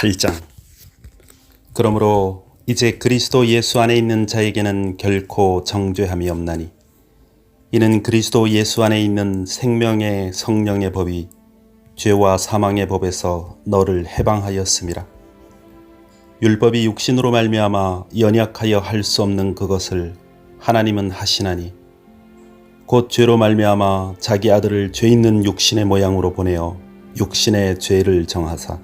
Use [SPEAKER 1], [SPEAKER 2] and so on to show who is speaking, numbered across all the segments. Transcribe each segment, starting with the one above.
[SPEAKER 1] 8장. 그러므로 이제 그리스도 예수 안에 있는 자에게는 결코 정죄함이 없나니 이는 그리스도 예수 안에 있는 생명의 성령의 법이 죄와 사망의 법에서 너를 해방하였음이라. 율법이 육신으로 말미암아 연약하여 할 수 없는 그것을 하나님은 하시나니 곧 죄로 말미암아 자기 아들을 죄 있는 육신의 모양으로 보내어 육신의 죄를 정하사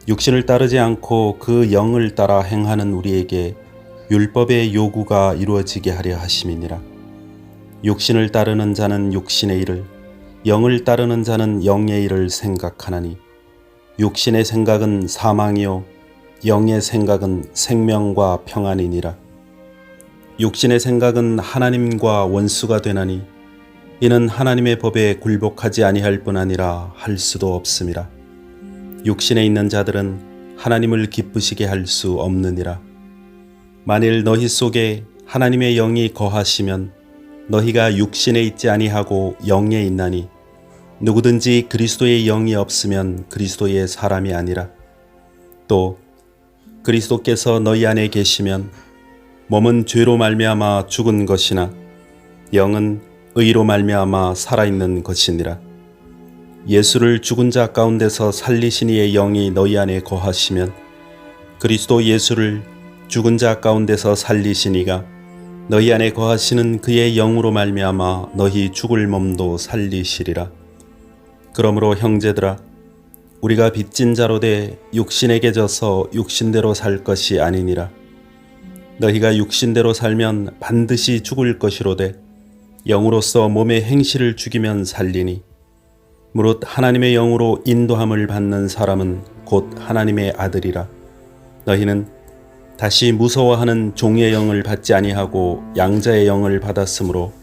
[SPEAKER 1] 육신을 따르지 않고 그 영을 따라 행하는 우리에게 율법의 요구가 이루어지게 하려 하심이니라. 육신을 따르는 자는 육신의 일을, 영을 따르는 자는 영의 일을 생각하나니 육신의 생각은 사망이요 영의 생각은 생명과 평안이니라. 육신의 생각은 하나님과 원수가 되나니 이는 하나님의 법에 굴복하지 아니할 뿐 아니라 할 수도 없음이라. 육신에 있는 자들은 하나님을 기쁘시게 할 수 없느니라. 만일 너희 속에 하나님의 영이 거하시면 너희가 육신에 있지 아니하고 영에 있나니 누구든지 그리스도의 영이 없으면 그리스도의 사람이 아니라. 또 그리스도께서 너희 안에 계시면 몸은 죄로 말미암아 죽은 것이나 영은 의로 말미암아 살아있는 것이니라. 예수를 죽은 자 가운데서 살리신 이의 영이 너희 안에 거하시면 그리스도 예수를 죽은 자 가운데서 살리신 이가 너희 안에 거하시는 그의 영으로 말미암아 너희 죽을 몸도 살리시리라. 그러므로 형제들아, 우리가 빚진 자로 돼 육신에게 져서 육신대로 살 것이 아니니라. 너희가 육신대로 살면 반드시 죽을 것이로되 영으로서 몸의 행실을 죽이면 살리니 무릇 하나님의 영으로 인도함을 받는 사람은 곧 하나님의 아들이라. 너희는 다시 무서워하는 종의 영을 받지 아니하고 양자의 영을 받았으므로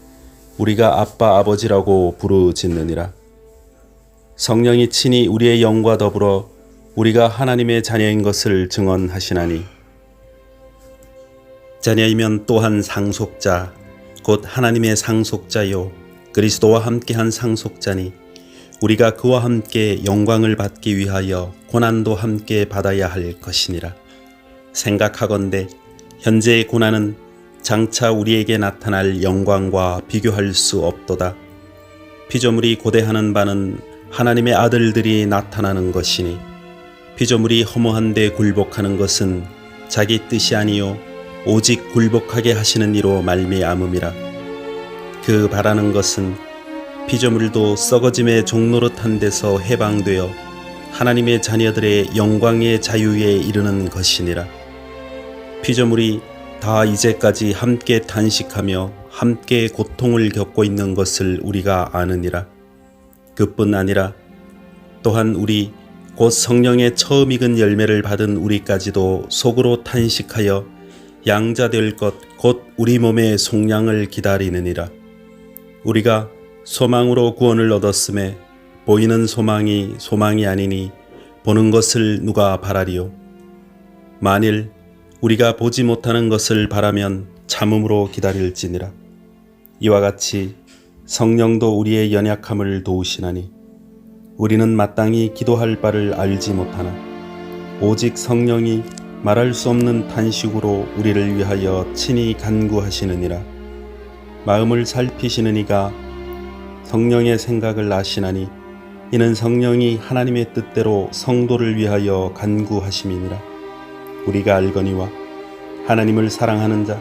[SPEAKER 1] 우리가 아빠 아버지라고 부르짖느니라. 성령이 친히 우리의 영과 더불어 우리가 하나님의 자녀인 것을 증언하시나니 자녀이면 또한 상속자 곧 하나님의 상속자요 그리스도와 함께한 상속자니 우리가 그와 함께 영광을 받기 위하여 고난도 함께 받아야 할 것이니라. 생각하건대 현재의 고난은 장차 우리에게 나타날 영광과 비교할 수 없도다. 피조물이 고대하는 바는 하나님의 아들들이 나타나는 것이니 피조물이 허무한 데 굴복하는 것은 자기 뜻이 아니요 오직 굴복하게 하시는 이로 말미암음이라. 그 바라는 것은 피조물도 썩어짐의 종노릇한 데서 해방되어 하나님의 자녀들의 영광의 자유에 이르는 것이니라. 피조물이 다 이제까지 함께 탄식하며 함께 고통을 겪고 있는 것을 우리가 아느니라. 그뿐 아니라 또한 우리 곧 성령의 처음 익은 열매를 받은 우리까지도 속으로 탄식하여 양자 될 것 곧 우리 몸의 속량을 기다리느니라. 우리가 소망으로 구원을 얻었음에 보이는 소망이 소망이 아니니 보는 것을 누가 바라리요. 만일 우리가 보지 못하는 것을 바라면 참음으로 기다릴지니라. 이와 같이 성령도 우리의 연약함을 도우시나니 우리는 마땅히 기도할 바를 알지 못하나 오직 성령이 말할 수 없는 탄식으로 우리를 위하여 친히 간구하시느니라. 마음을 살피시는 이가 성령의 생각을 아시나니 이는 성령이 하나님의 뜻대로 성도를 위하여 간구하심이니라. 우리가 알거니와 하나님을 사랑하는 자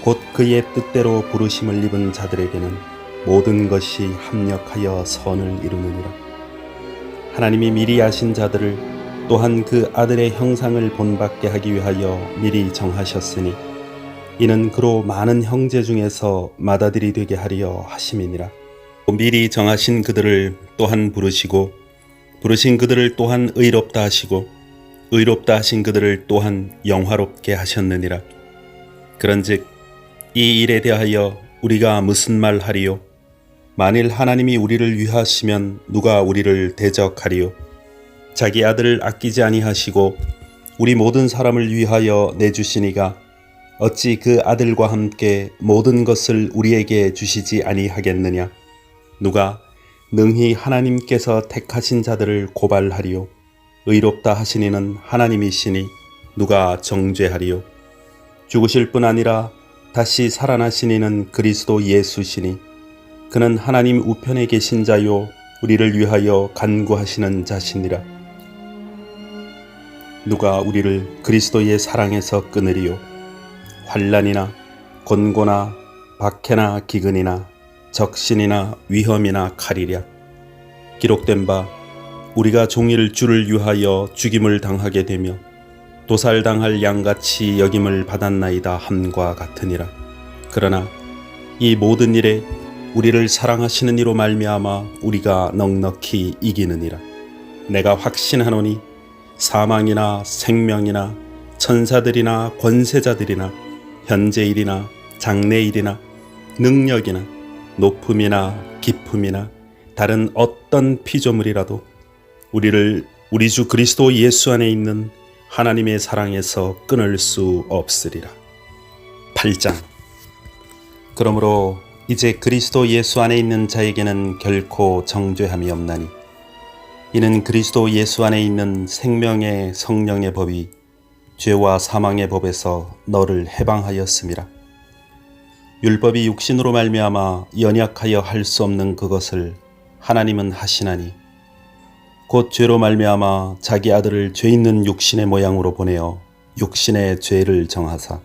[SPEAKER 1] 곧 그의 뜻대로 부르심을 입은 자들에게는 모든 것이 합력하여 선을 이루느니라. 하나님이 미리 아신 자들을 또한 그 아들의 형상을 본받게 하기 위하여 미리 정하셨으니 이는 그로 많은 형제 중에서 맏아들이 되게 하려 하심이니라. 미리 정하신 그들을 또한 부르시고 부르신 그들을 또한 의롭다 하시고 의롭다 하신 그들을 또한 영화롭게 하셨느니라. 그런즉 이 일에 대하여 우리가 무슨 말 하리요? 만일 하나님이 우리를 위하시면 누가 우리를 대적하리요? 자기 아들을 아끼지 아니하시고 우리 모든 사람을 위하여 내주시니가 어찌 그 아들과 함께 모든 것을 우리에게 주시지 아니하겠느냐? 누가 능히 하나님께서 택하신 자들을 고발하리요? 의롭다 하신 이는 하나님이시니 누가 정죄하리요. 죽으실 뿐 아니라 다시 살아나신 이는 그리스도 예수시니 그는 하나님 우편에 계신 자요 우리를 위하여 간구하시는 자시니라. 누가 우리를 그리스도의 사랑에서 끊으리요. 환난이나 곤고나 박해나 기근이나 적신이나 위험이나 칼이랴. 기록된 바 우리가 종일 주를 위하여 죽임을 당하게 되며 도살당할 양같이 여김을 받았나이다 함과 같으니라. 그러나 이 모든 일에 우리를 사랑하시는 이로 말미암아 우리가 넉넉히 이기느니라. 내가 확신하노니 사망이나 생명이나 천사들이나 권세자들이나 현재일이나 장래일이나 능력이나 높음이나 깊음이나 다른 어떤 피조물이라도 우리를 우리 주 그리스도 예수 안에 있는 하나님의 사랑에서 끊을 수 없으리라. 8장. 그러므로 이제 그리스도 예수 안에 있는 자에게는 결코 정죄함이 없나니 이는 그리스도 예수 안에 있는 생명의 성령의 법이 죄와 사망의 법에서 너를 해방하였음이라. 율법이 육신으로 말미암아 연약하여 할 수 없는 그것을 하나님은 하시나니 곧 죄로 말미암아 자기 아들을 죄 있는 육신의 모양으로 보내어 육신의 죄를 정하사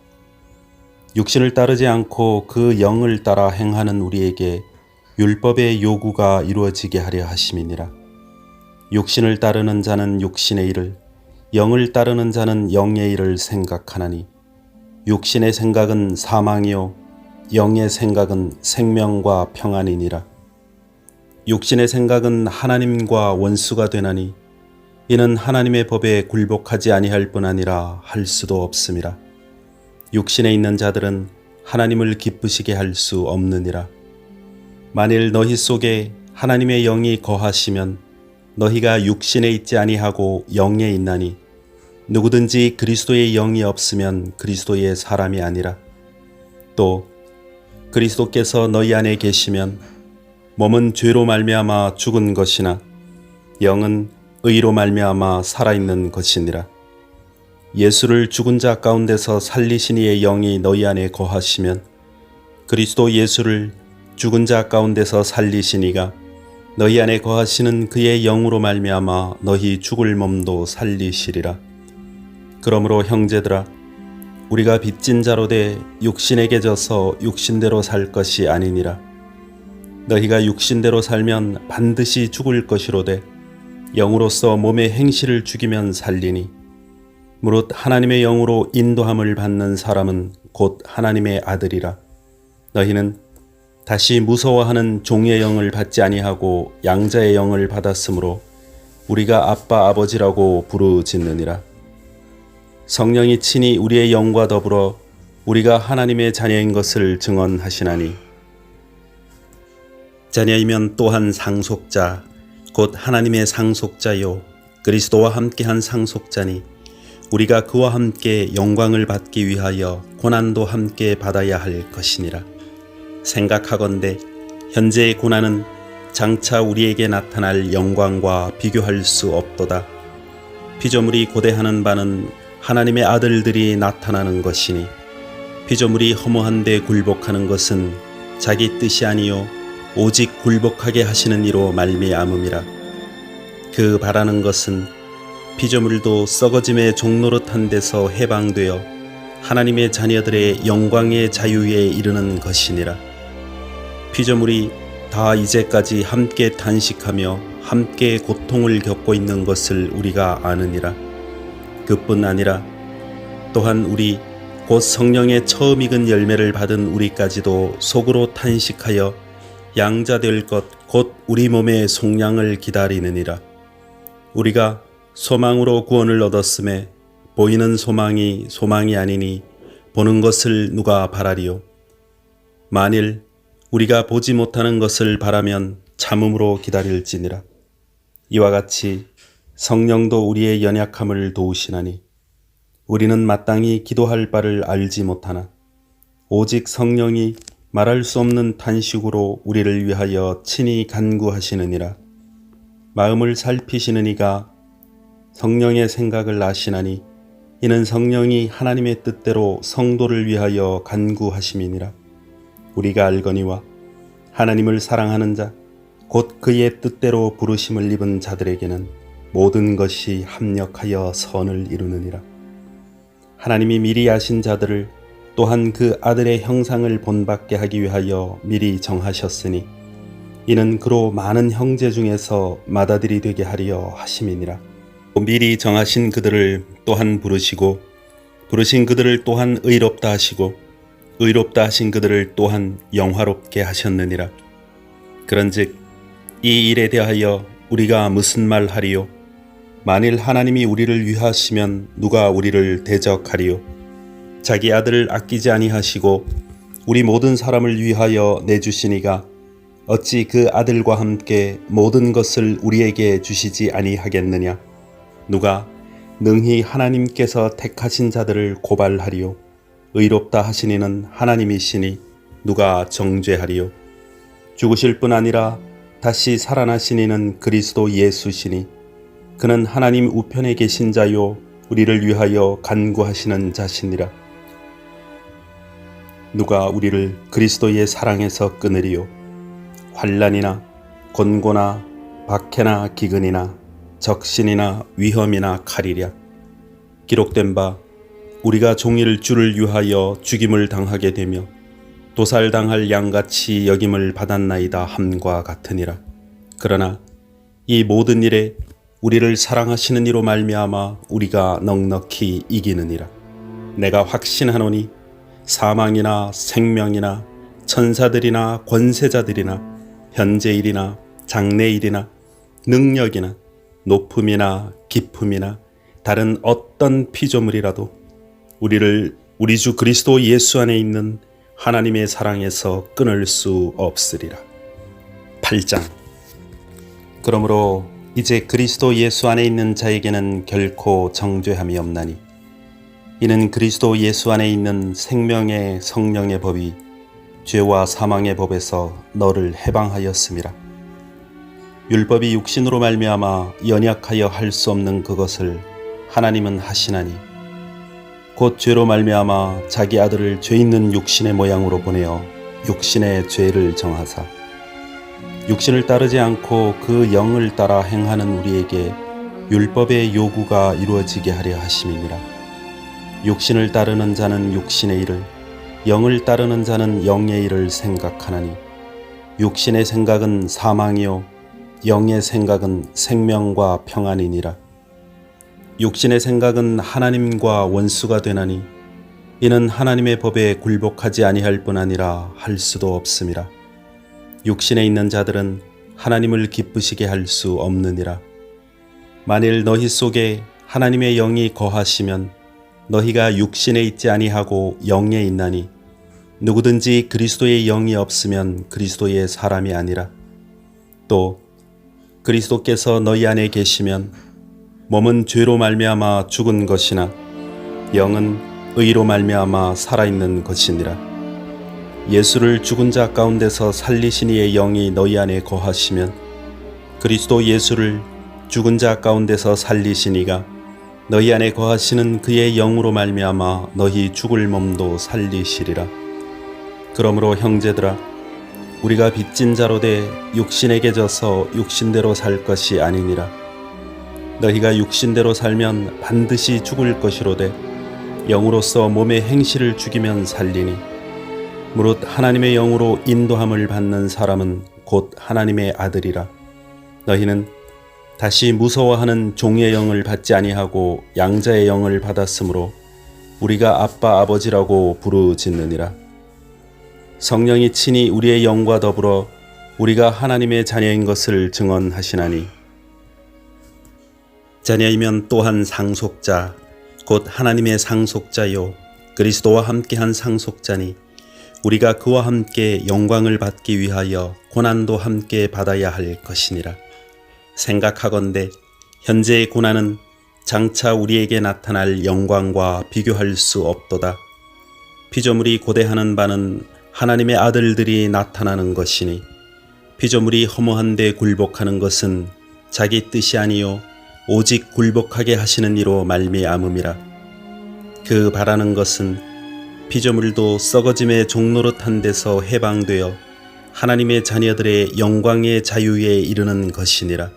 [SPEAKER 1] 육신을 따르지 않고 그 영을 따라 행하는 우리에게 율법의 요구가 이루어지게 하려 하심이니라. 육신을 따르는 자는 육신의 일을, 영을 따르는 자는 영의 일을 생각하나니 육신의 생각은 사망이요 영의 생각은 생명과 평안이니라. 육신의 생각은 하나님과 원수가 되나니 이는 하나님의 법에 굴복하지 아니할 뿐 아니라 할 수도 없음이라. 육신에 있는 자들은 하나님을 기쁘시게 할 수 없느니라. 만일 너희 속에 하나님의 영이 거하시면 너희가 육신에 있지 아니하고 영에 있나니 누구든지 그리스도의 영이 없으면 그리스도의 사람이 아니라. 또 그리스도께서 너희 안에 계시면 몸은 죄로 말미암아 죽은 것이나 영은 의로 말미암아 살아있는 것이니라. 예수를 죽은 자 가운데서 살리신 이의 영이 너희 안에 거하시면 그리스도 예수를 죽은 자 가운데서 살리신 이가 너희 안에 거하시는 그의 영으로 말미암아 너희 죽을 몸도 살리시리라. 그러므로 형제들아, 우리가 빚진 자로 돼 육신에게 져서 육신대로 살 것이 아니니라. 너희가 육신대로 살면 반드시 죽을 것이로되 영으로서 몸의 행실을 죽이면 살리니 무릇 하나님의 영으로 인도함을 받는 사람은 곧 하나님의 아들이라. 너희는 다시 무서워하는 종의 영을 받지 아니하고 양자의 영을 받았으므로 우리가 아빠 아버지라고 부르짖느니라. 성령이 친히 우리의 영과 더불어 우리가 하나님의 자녀인 것을 증언하시나니 자녀이면 또한 상속자 곧 하나님의 상속자요 그리스도와 함께한 상속자니 우리가 그와 함께 영광을 받기 위하여 고난도 함께 받아야 할 것이니라. 생각하건대 현재의 고난은 장차 우리에게 나타날 영광과 비교할 수 없도다. 피조물이 고대하는 바는 하나님의 아들들이 나타나는 것이니 피조물이 허무한 데 굴복하는 것은 자기 뜻이 아니요 오직 굴복하게 하시는 이로 말미암음이라. 그 바라는 것은 피조물도 썩어짐의 종노릇한 데서 해방되어 하나님의 자녀들의 영광의 자유에 이르는 것이니라. 피조물이 다 이제까지 함께 탄식하며 함께 고통을 겪고 있는 것을 우리가 아느니라. 그뿐 아니라 또한 우리 곧 성령의 처음 익은 열매를 받은 우리까지도 속으로 탄식하여 양자될 것 곧 우리 몸의 속량을 기다리느니라. 우리가 소망으로 구원을 얻었음에 보이는 소망이 소망이 아니니 보는 것을 누가 바라리요. 만일 우리가 보지 못하는 것을 바라면 참음으로 기다릴지니라. 이와 같이 성령도 우리의 연약함을 도우시나니 우리는 마땅히 기도할 바를 알지 못하나 오직 성령이 말할 수 없는 탄식으로 우리를 위하여 친히 간구하시느니라. 마음을 살피시는 이가 성령의 생각을 아시나니 이는 성령이 하나님의 뜻대로 성도를 위하여 간구하심이니라. 우리가 알거니와 하나님을 사랑하는 자 곧 그의 뜻대로 부르심을 입은 자들에게는 모든 것이 합력하여 선을 이루느니라. 하나님이 미리 아신 자들을 또한 그 아들의 형상을 본받게 하기 위하여 미리 정하셨으니 이는 그로 많은 형제 중에서 맏아들이 되게 하려 하심이니라. 미리 정하신 그들을 또한 부르시고 부르신 그들을 또한 의롭다 하시고 의롭다 하신 그들을 또한 영화롭게 하셨느니라. 그런즉 이 일에 대하여 우리가 무슨 말 하리요? 만일 하나님이 우리를 위하시면 누가 우리를 대적하리요? 자기 아들을 아끼지 아니하시고 우리 모든 사람을 위하여 내주시니가 어찌 그 아들과 함께 모든 것을 우리에게 주시지 아니하겠느냐? 누가 능히 하나님께서 택하신 자들을 고발하리요? 의롭다 하시니는 하나님이시니 누가 정죄하리요? 죽으실 뿐 아니라 다시 살아나시니는 그리스도 예수시니 그는 하나님 우편에 계신 자요 우리를 위하여 간구하시는 자시니라. 누가 우리를 그리스도의 사랑에서 끊으리요? 환난이나 곤고나 박해나 기근이나 적신이나 위험이나 칼이랴. 기록된 바 우리가 종일 주를 위하여 죽임을 당하게 되며 도살당할 양같이 여김을 받았나이다 함과 같으니라. 그러나 이 모든 일에 우리를 사랑하시는 이로 말미암아 우리가 넉넉히 이기느니라. 내가 확신하노니 사망이나 생명이나 천사들이나 권세자들이나 현재일이나 장래일이나 능력이나 높음이나 깊음이나 다른 어떤 피조물이라도 우리를 우리 주 그리스도 예수 안에 있는 하나님의 사랑에서 끊을 수 없으리라. 8장. 그러므로 이제 그리스도 예수 안에 있는 자에게는 결코 정죄함이 없나니 이는 그리스도 예수 안에 있는 생명의 성령의 법이 죄와 사망의 법에서 너를 해방하였음이라. 율법이 육신으로 말미암아 연약하여 할 수 없는 그것을 하나님은 하시나니 곧 죄로 말미암아 자기 아들을 죄 있는 육신의 모양으로 보내어 육신의 죄를 정하사 육신을 따르지 않고 그 영을 따라 행하는 우리에게 율법의 요구가 이루어지게 하려 하심이니라. 육신을 따르는 자는 육신의 일을 영을 따르는 자는 영의 일을 생각하나니 육신의 생각은 사망이요 영의 생각은 생명과 평안이니라. 육신의 생각은 하나님과 원수가 되나니 이는 하나님의 법에 굴복하지 아니할 뿐 아니라 할 수도 없음이라. 육신에 있는 자들은 하나님을 기쁘시게 할 수 없느니라. 만일 너희 속에 하나님의 영이 거하시면 너희가 육신에 있지 아니하고 영에 있나니 누구든지 그리스도의 영이 없으면 그리스도의 사람이 아니라. 또 그리스도께서 너희 안에 계시면 몸은 죄로 말미암아 죽은 것이나 영은 의로 말미암아 살아있는 것이니라. 예수를 죽은 자 가운데서 살리신 이의 영이 너희 안에 거하시면 그리스도 예수를 죽은 자 가운데서 살리신 이가 너희 안에 거하시는 그의 영으로 말미암아 너희 죽을 몸도 살리시리라. 그러므로 형제들아 우리가 빚진 자로 돼 육신에게 져서 육신대로 살 것이 아니니라. 너희가 육신대로 살면 반드시 죽을 것이로되 영으로서 몸의 행실을 죽이면 살리니 무릇 하나님의 영으로 인도함을 받는 사람은 곧 하나님의 아들이라. 너희는 다시 무서워하는 종의 영을 받지 아니하고 양자의 영을 받았으므로 우리가 아빠 아버지라고 부르짖느니라. 성령이 친히 우리의 영과 더불어 우리가 하나님의 자녀인 것을 증언하시나니 자녀이면 또한 상속자 곧 하나님의 상속자요 그리스도와 함께한 상속자니 우리가 그와 함께 영광을 받기 위하여 고난도 함께 받아야 할 것이니라. 생각하건대 현재의 고난은 장차 우리에게 나타날 영광과 비교할 수 없도다. 피조물이 고대하는 바는 하나님의 아들들이 나타나는 것이니 피조물이 허무한 데 굴복하는 것은 자기 뜻이 아니요 오직 굴복하게 하시는 이로 말미암음이라. 그 바라는 것은 피조물도 썩어짐의 종노릇한 데서 해방되어 하나님의 자녀들의 영광의 자유에 이르는 것이니라.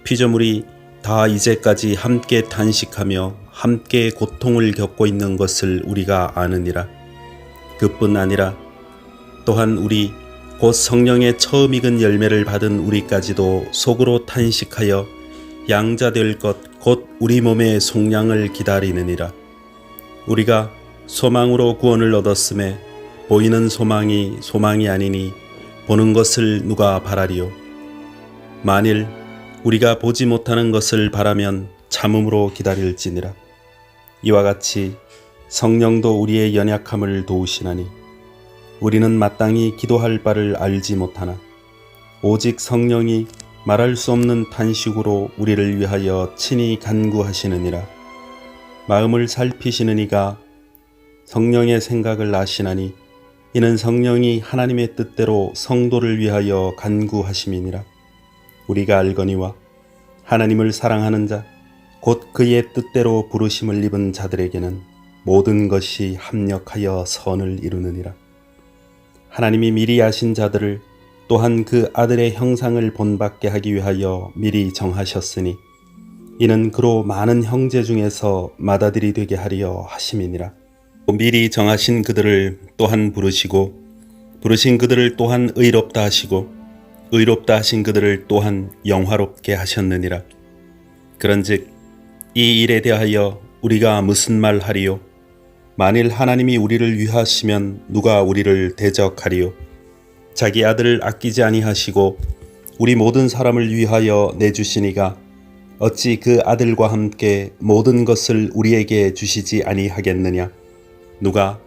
[SPEAKER 1] 피조물이 다 이제까지 함께 탄식하며 함께 고통을 겪고 있는 것을 우리가 아느니라. 그뿐 아니라 또한 우리 곧 성령의 처음 익은 열매를 받은 우리까지도 속으로 탄식하여 양자될 것 곧 우리 몸의 속량을 기다리느니라. 우리가 소망으로 구원을 얻었음에 보이는 소망이 소망이 아니니 보는 것을 누가 바라리요. 만일 우리가 보지 못하는 것을 바라면 참음으로 기다릴지니라. 이와 같이 성령도 우리의 연약함을 도우시나니 우리는 마땅히 기도할 바를 알지 못하나 오직 성령이 말할 수 없는 탄식으로 우리를 위하여 친히 간구하시느니라. 마음을 살피시는 이가 성령의 생각을 아시나니 이는 성령이 하나님의 뜻대로 성도를 위하여 간구하심이니라. 우리가 알거니와 하나님을 사랑하는 자 곧 그의 뜻대로 부르심을 입은 자들에게는 모든 것이 합력하여 선을 이루느니라. 하나님이 미리 아신 자들을 또한 그 아들의 형상을 본받게 하기 위하여 미리 정하셨으니 이는 그로 많은 형제 중에서 맏아들이 되게 하려 하심이니라. 미리 정하신 그들을 또한 부르시고 부르신 그들을 또한 의롭다 하시고 의롭다 하신 그들을 또한 영화롭게 하셨느니라. 그런즉 이 일에 대하여 우리가 무슨 말 하리요? 만일 하나님이 우리를 위하시면 누가 우리를 대적하리요? 자기 아들을 아끼지 아니하시고 우리 모든 사람을 위하여 내주시니가 어찌 그 아들과 함께 모든 것을 우리에게 주시지 아니하겠느냐? 누가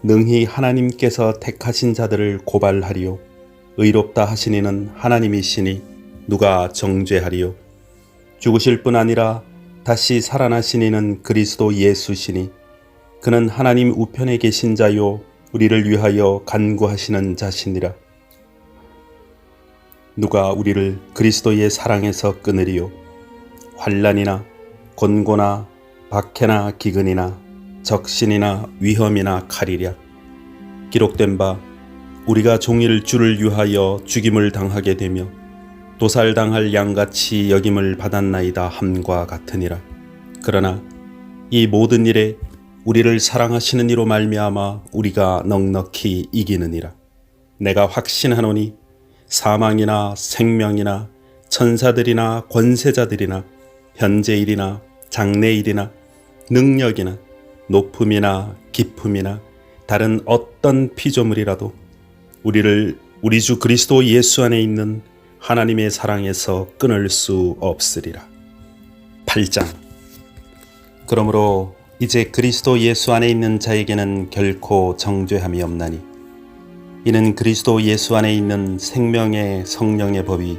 [SPEAKER 1] 능히 하나님께서 택하신 자들을 고발하리요? 의롭다 하시니는 하나님이시니 누가 정죄하리요? 죽으실 뿐 아니라 다시 살아나시니는 그리스도 예수시니 그는 하나님 우편에 계신 자요 우리를 위하여 간구하시는 자시니라. 누가 우리를 그리스도의 사랑에서 끊으리요? 환난이나 곤고나 박해나 기근이나 적신이나 위험이나 칼이랴. 기록된 바 우리가 종일 주를 위하여 죽임을 당하게 되며 도살당할 양같이 여김을 받았나이다 함과 같으니라. 그러나 이 모든 일에 우리를 사랑하시는 이로 말미암아 우리가 넉넉히 이기느니라. 내가 확신하노니 사망이나 생명이나 천사들이나 권세자들이나 현재일이나 장래일이나 능력이나 높음이나 깊음이나 다른 어떤 피조물이라도 우리를 우리 주 그리스도 예수 안에 있는 하나님의 사랑에서 끊을 수 없으리라. 8장. 그러므로 이제 그리스도 예수 안에 있는 자에게는 결코 정죄함이 없나니 이는 그리스도 예수 안에 있는 생명의 성령의 법이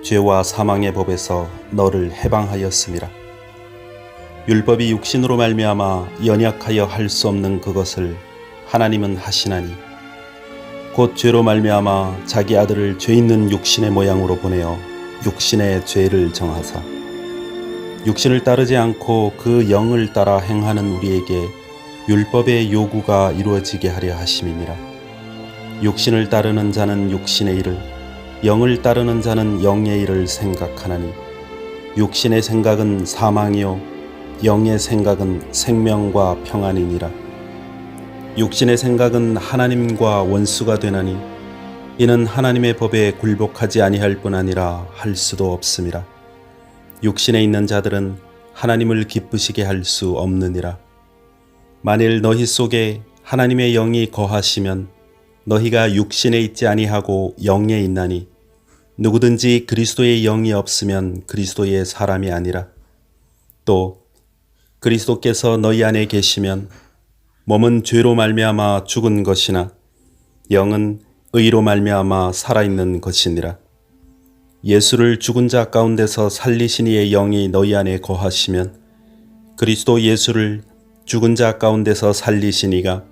[SPEAKER 1] 죄와 사망의 법에서 너를 해방하였음이라. 율법이 육신으로 말미암아 연약하여 할 수 없는 그것을 하나님은 하시나니 곧 죄로 말미암아 자기 아들을 죄 있는 육신의 모양으로 보내어 육신의 죄를 정하사 육신을 따르지 않고 그 영을 따라 행하는 우리에게 율법의 요구가 이루어지게 하려 하심이니라. 육신을 따르는 자는 육신의 일을 영을 따르는 자는 영의 일을 생각하나니 육신의 생각은 사망이요 영의 생각은 생명과 평안이니라. 육신의 생각은 하나님과 원수가 되나니 이는 하나님의 법에 굴복하지 아니할 뿐 아니라 할 수도 없음이라. 육신에 있는 자들은 하나님을 기쁘시게 할 수 없느니라. 만일 너희 속에 하나님의 영이 거하시면 너희가 육신에 있지 아니하고 영에 있나니 누구든지 그리스도의 영이 없으면 그리스도의 사람이 아니라. 또 그리스도께서 너희 안에 계시면 몸은 죄로 말미암아 죽은 것이나 영은 의로 말미암아 살아있는 것이니라. 예수를 죽은 자 가운데서 살리신 이의 영이 너희 안에 거하시면 그리스도 예수를 죽은 자 가운데서 살리신 이가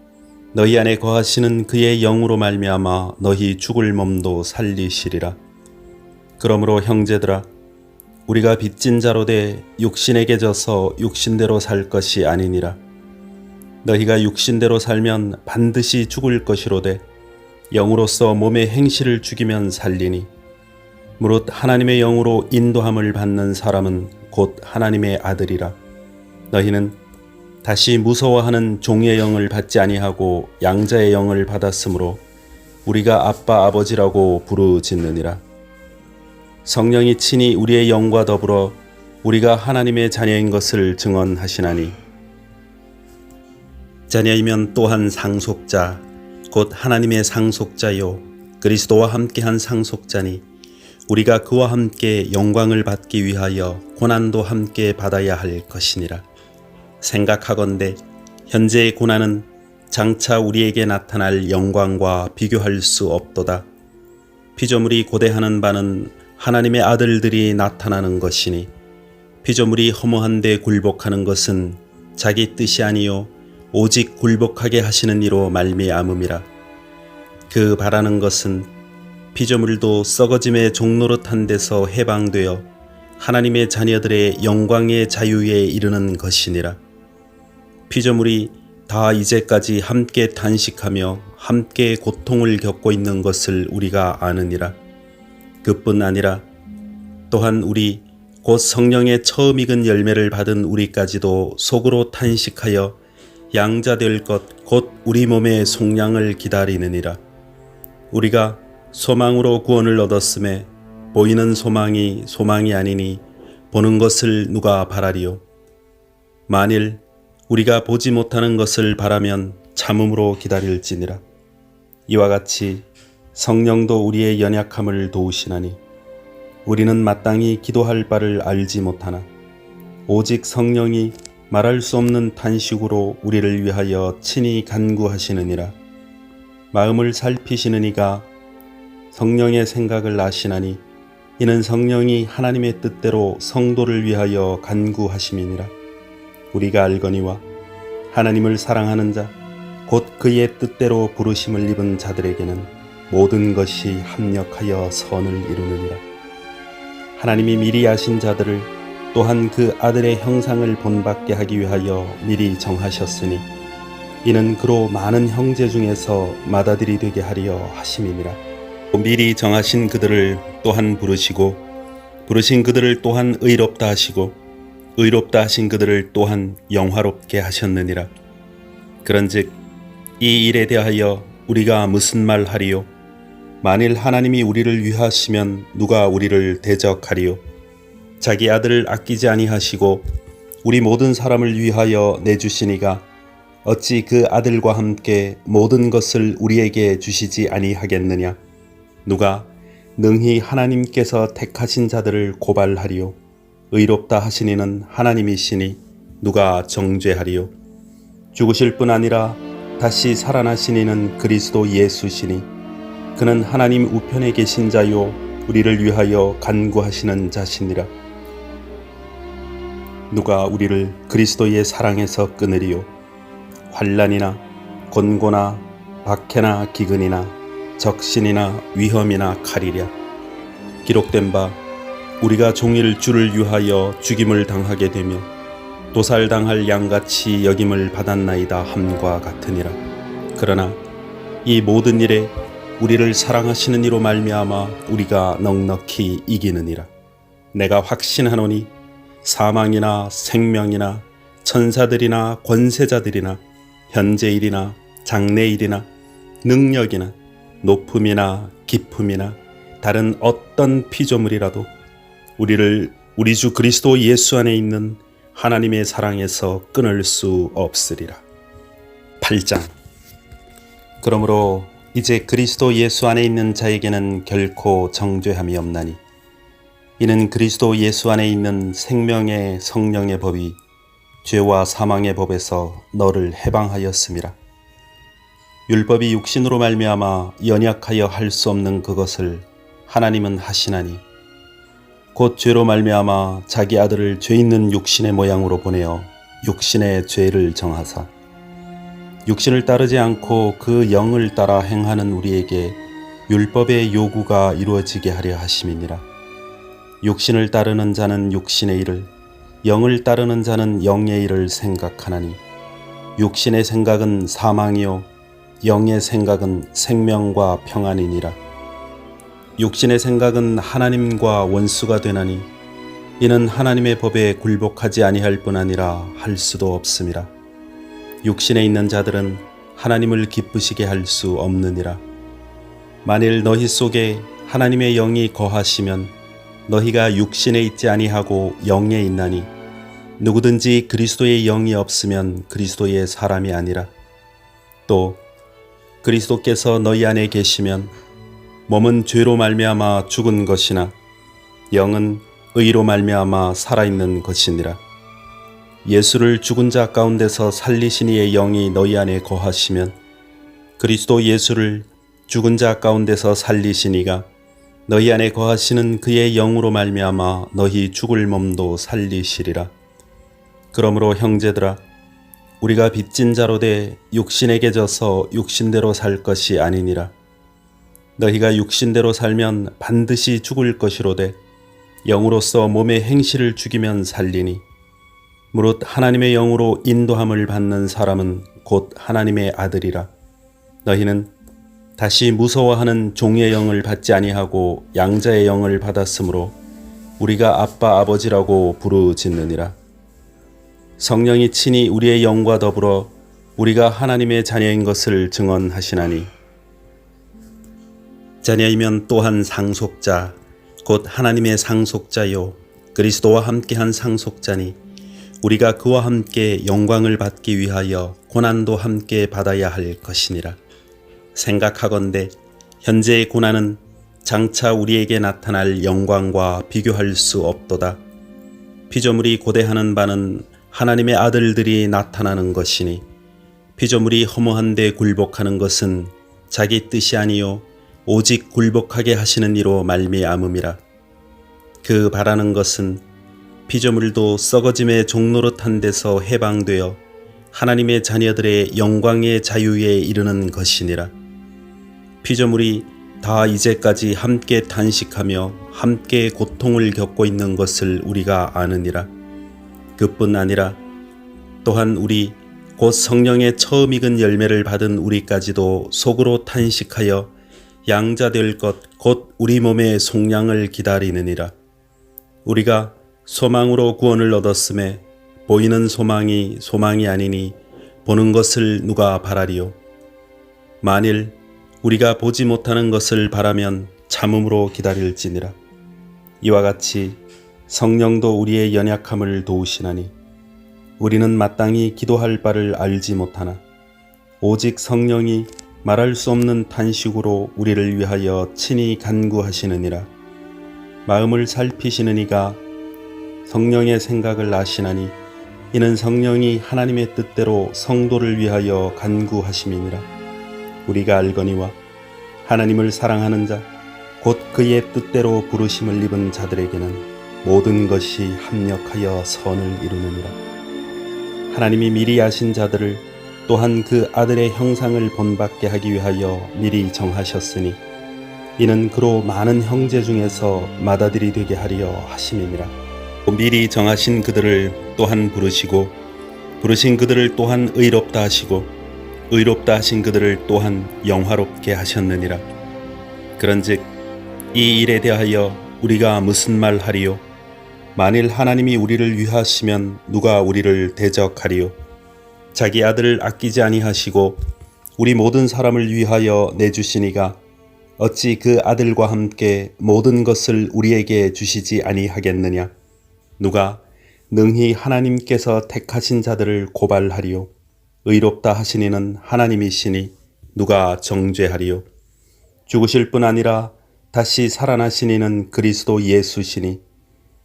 [SPEAKER 1] 너희 안에 거하시는 그의 영으로 말미암아 너희 죽을 몸도 살리시리라. 그러므로 형제들아 우리가 빚진 자로 돼 육신에게 져서 육신대로 살 것이 아니니라. 너희가 육신대로 살면 반드시 죽을 것이로되 영으로서 몸의 행실을 죽이면 살리니 무릇 하나님의 영으로 인도함을 받는 사람은 곧 하나님의 아들이라. 너희는 다시 무서워하는 종의 영을 받지 아니하고 양자의 영을 받았으므로 우리가 아빠 아버지라고 부르짖느니라. 성령이 친히 우리의 영과 더불어 우리가 하나님의 자녀인 것을 증언하시나니 자녀이면 또한 상속자 곧 하나님의 상속자요 그리스도와 함께한 상속자니 우리가 그와 함께 영광을 받기 위하여 고난도 함께 받아야 할 것이니라. 생각하건대 현재의 고난은 장차 우리에게 나타날 영광과 비교할 수 없도다. 피조물이 고대하는 바는 하나님의 아들들이 나타나는 것이니 피조물이 허무한 데 굴복하는 것은 자기 뜻이 아니요 오직 굴복하게 하시는 이로 말미암음이라. 그 바라는 것은 피조물도 썩어짐의 종노릇한 데서 해방되어 하나님의 자녀들의 영광의 자유에 이르는 것이니라. 피조물이 다 이제까지 함께 탄식하며 함께 고통을 겪고 있는 것을 우리가 아느니라. 그뿐 아니라 또한 우리 곧 성령의 처음 익은 열매를 받은 우리까지도 속으로 탄식하여 양자될 것 곧 우리 몸의 속량을 기다리느니라. 우리가 소망으로 구원을 얻었음에 보이는 소망이 소망이 아니니 보는 것을 누가 바라리요. 만일 우리가 보지 못하는 것을 바라면 참음으로 기다릴지니라. 이와 같이 성령도 우리의 연약함을 도우시나니 우리는 마땅히 기도할 바를 알지 못하나 오직 성령이 말할 수 없는 탄식으로 우리를 위하여 친히 간구하시느니라. 마음을 살피시는 이가 성령의 생각을 아시나니 이는 성령이 하나님의 뜻대로 성도를 위하여 간구하심이니라. 우리가 알거니와 하나님을 사랑하는 자 곧 그의 뜻대로 부르심을 입은 자들에게는 모든 것이 합력하여 선을 이루느니라. 하나님이 미리 아신 자들을 또한 그 아들의 형상을 본받게 하기 위하여 미리 정하셨으니 이는 그로 많은 형제 중에서 맏아들이 되게 하려 하심이니라. 미리 정하신 그들을 또한 부르시고 부르신 그들을 또한 의롭다 하시고 의롭다 하신 그들을 또한 영화롭게 하셨느니라. 그런즉 이 일에 대하여 우리가 무슨 말 하리요? 만일 하나님이 우리를 위하시면 누가 우리를 대적하리요? 자기 아들을 아끼지 아니하시고 우리 모든 사람을 위하여 내주시니가 어찌 그 아들과 함께 모든 것을 우리에게 주시지 아니하겠느냐? 누가 능히 하나님께서 택하신 자들을 고발하리요? 의롭다 하시니는 하나님이시니 누가 정죄하리요? 죽으실 뿐 아니라 다시 살아나시니는 그리스도 예수시니 그는 하나님 우편에 계신 자요 우리를 위하여 간구하시는 자시니라. 누가 우리를 그리스도의 사랑에서 끊으리요? 환난이나 곤고나 박해나 기근이나 적신이나 위험이나 칼이랴. 기록된 바 우리가 종일 주를 위하여 죽임을 당하게 되며 도살당할 양같이 여김을 받았나이다 함과 같으니라. 그러나 이 모든 일에 우리를 사랑하시는 이로 말미암아 우리가 넉넉히 이기느니라. 내가 확신하노니 사망이나 생명이나 천사들이나 권세자들이나 현재일이나 장래일이나 능력이나 높음이나 깊음이나 다른 어떤 피조물이라도 우리를 우리 주 그리스도 예수 안에 있는 하나님의 사랑에서 끊을 수 없으리라. 8장. 그러므로 이제 그리스도 예수 안에 있는 자에게는 결코 정죄함이 없나니 이는 그리스도 예수 안에 있는 생명의 성령의 법이 죄와 사망의 법에서 너를 해방하였음이라. 율법이 육신으로 말미암아 연약하여 할 수 없는 그것을 하나님은 하시나니 곧 죄로 말미암아 자기 아들을 죄 있는 육신의 모양으로 보내어 육신의 죄를 정하사 육신을 따르지 않고 그 영을 따라 행하는 우리에게 율법의 요구가 이루어지게 하려 하심이니라. 육신을 따르는 자는 육신의 일을, 영을 따르는 자는 영의 일을 생각하나니 육신의 생각은 사망이요 영의 생각은 생명과 평안이니라. 육신의 생각은 하나님과 원수가 되나니 이는 하나님의 법에 굴복하지 아니할 뿐 아니라 할 수도 없음이라. 육신에 있는 자들은 하나님을 기쁘시게 할 수 없느니라. 만일 너희 속에 하나님의 영이 거하시면 너희가 육신에 있지 아니하고 영에 있나니 누구든지 그리스도의 영이 없으면 그리스도의 사람이 아니라. 또 그리스도께서 너희 안에 계시면 몸은 죄로 말미암아 죽은 것이나 영은 의로 말미암아 살아있는 것이니라. 예수를 죽은 자 가운데서 살리신 이의 영이 너희 안에 거하시면 그리스도 예수를 죽은 자 가운데서 살리신 이가 너희 안에 거하시는 그의 영으로 말미암아 너희 죽을 몸도 살리시리라. 그러므로 형제들아, 우리가 빚진 자로 돼 육신에게 져서 육신대로 살 것이 아니니라. 너희가 육신대로 살면 반드시 죽을 것이로되 영으로서 몸의 행실을 죽이면 살리니 무릇 하나님의 영으로 인도함을 받는 사람은 곧 하나님의 아들이라. 너희는 다시 무서워하는 종의 영을 받지 아니하고 양자의 영을 받았으므로 우리가 아빠 아버지라고 부르짖느니라. 성령이 친히 우리의 영과 더불어 우리가 하나님의 자녀인 것을 증언하시나니 자녀이면 또한 상속자 곧 하나님의 상속자요 그리스도와 함께한 상속자니 우리가 그와 함께 영광을 받기 위하여 고난도 함께 받아야 할 것이니라. 생각하건대 현재의 고난은 장차 우리에게 나타날 영광과 비교할 수 없도다. 피조물이 고대하는 바는 하나님의 아들들이 나타나는 것이니 피조물이 허무한 데 굴복하는 것은 자기 뜻이 아니요 오직 굴복하게 하시는 이로 말미암음이라. 그 바라는 것은 피조물도 썩어짐의 종노릇한 데서 해방되어 하나님의 자녀들의 영광의 자유에 이르는 것이니라. 피조물이 다 이제까지 함께 탄식하며 함께 고통을 겪고 있는 것을 우리가 아느니라. 그뿐 아니라 또한 우리 곧 성령의 처음 익은 열매를 받은 우리까지도 속으로 탄식하여 양자될 것 곧 우리 몸의 속량을 기다리느니라. 우리가 소망으로 구원을 얻었음에 보이는 소망이 소망이 아니니 보는 것을 누가 바라리요. 만일 우리가 보지 못하는 것을 바라면 참음으로 기다릴지니라. 이와 같이 성령도 우리의 연약함을 도우시나니 우리는 마땅히 기도할 바를 알지 못하나 오직 성령이 말할 수 없는 탄식으로 우리를 위하여 친히 간구하시느니라. 마음을 살피시는 이가 성령의 생각을 아시나니 이는 성령이 하나님의 뜻대로 성도를 위하여 간구하심이니라. 우리가 알거니와 하나님을 사랑하는 자 곧 그의 뜻대로 부르심을 입은 자들에게는 모든 것이 합력하여 선을 이루느니라. 하나님이 미리 아신 자들을 또한 그 아들의 형상을 본받게 하기 위하여 미리 정하셨으니 이는 그로 많은 형제 중에서 맏아들이 되게 하려 하심이니라. 미리 정하신 그들을 또한 부르시고 부르신 그들을 또한 의롭다 하시고 의롭다 하신 그들을 또한 영화롭게 하셨느니라. 그런즉 이 일에 대하여 우리가 무슨 말 하리요? 만일 하나님이 우리를 위하시면 누가 우리를 대적하리요? 자기 아들을 아끼지 아니하시고 우리 모든 사람을 위하여 내주시니가 어찌 그 아들과 함께 모든 것을 우리에게 주시지 아니하겠느냐? 누가 능히 하나님께서 택하신 자들을 고발하리요? 의롭다 하시니는 하나님이시니 누가 정죄하리요? 죽으실 뿐 아니라 다시 살아나시니는 그리스도 예수시니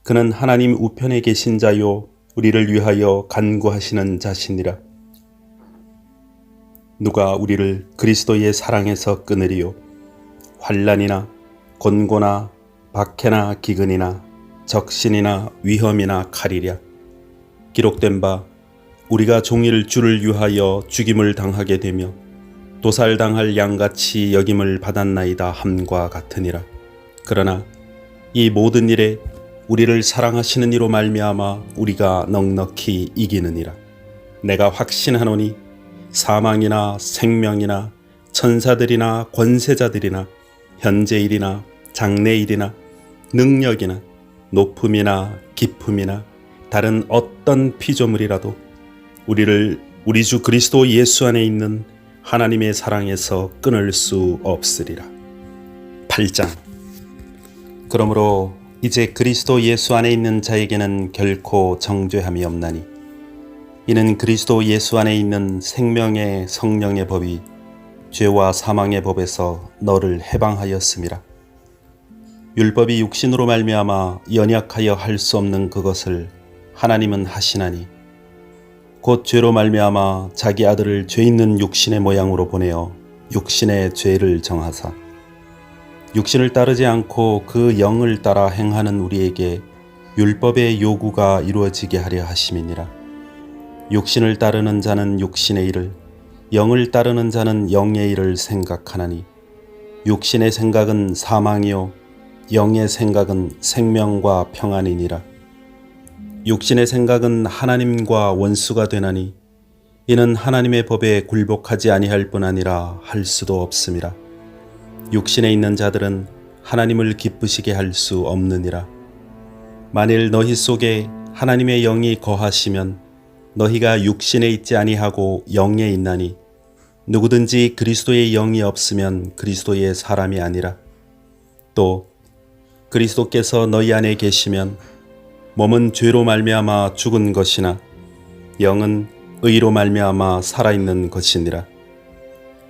[SPEAKER 1] 그는 하나님 우편에 계신 자요 우리를 위하여 간구하시는 자시니라. 누가 우리를 그리스도의 사랑에서 끊으리요? 환난이나 곤고나 박해나 기근이나 적신이나 위험이나 칼이랴. 기록된 바 우리가 종일 주를 위하여 죽임을 당하게 되며 도살당할 양같이 여김을 받았나이다 함과 같으니라. 그러나 이 모든 일에 우리를 사랑하시는 이로 말미암아 우리가 넉넉히 이기느니라. 내가 확신하노니 사망이나 생명이나 천사들이나 권세자들이나 현재일이나 장래일이나 능력이나 높음이나 깊음이나 다른 어떤 피조물이라도 우리를 우리 주 그리스도 예수 안에 있는 하나님의 사랑에서 끊을 수 없으리라. 8장. 그러므로 이제 그리스도 예수 안에 있는 자에게는 결코 정죄함이 없나니 이는 그리스도 예수 안에 있는 생명의 성령의 법이 죄와 사망의 법에서 너를 해방하였음이라. 율법이 육신으로 말미암아 연약하여 할 수 없는 그것을 하나님은 하시나니 곧 죄로 말미암아 자기 아들을 죄 있는 육신의 모양으로 보내어 육신의 죄를 정하사 육신을 따르지 않고 그 영을 따라 행하는 우리에게 율법의 요구가 이루어지게 하려 하심이니라. 육신을 따르는 자는 육신의 일을, 영을 따르는 자는 영의 일을 생각하나니 육신의 생각은 사망이요 영의 생각은 생명과 평안이니라. 육신의 생각은 하나님과 원수가 되나니 이는 하나님의 법에 굴복하지 아니할 뿐 아니라 할 수도 없음이라. 육신에 있는 자들은 하나님을 기쁘시게 할 수 없느니라. 만일 너희 속에 하나님의 영이 거하시면 너희가 육신에 있지 아니하고 영에 있나니 누구든지 그리스도의 영이 없으면 그리스도의 사람이 아니라. 또 그리스도께서 너희 안에 계시면 몸은 죄로 말미암아 죽은 것이나 영은 의로 말미암아 살아있는 것이니라.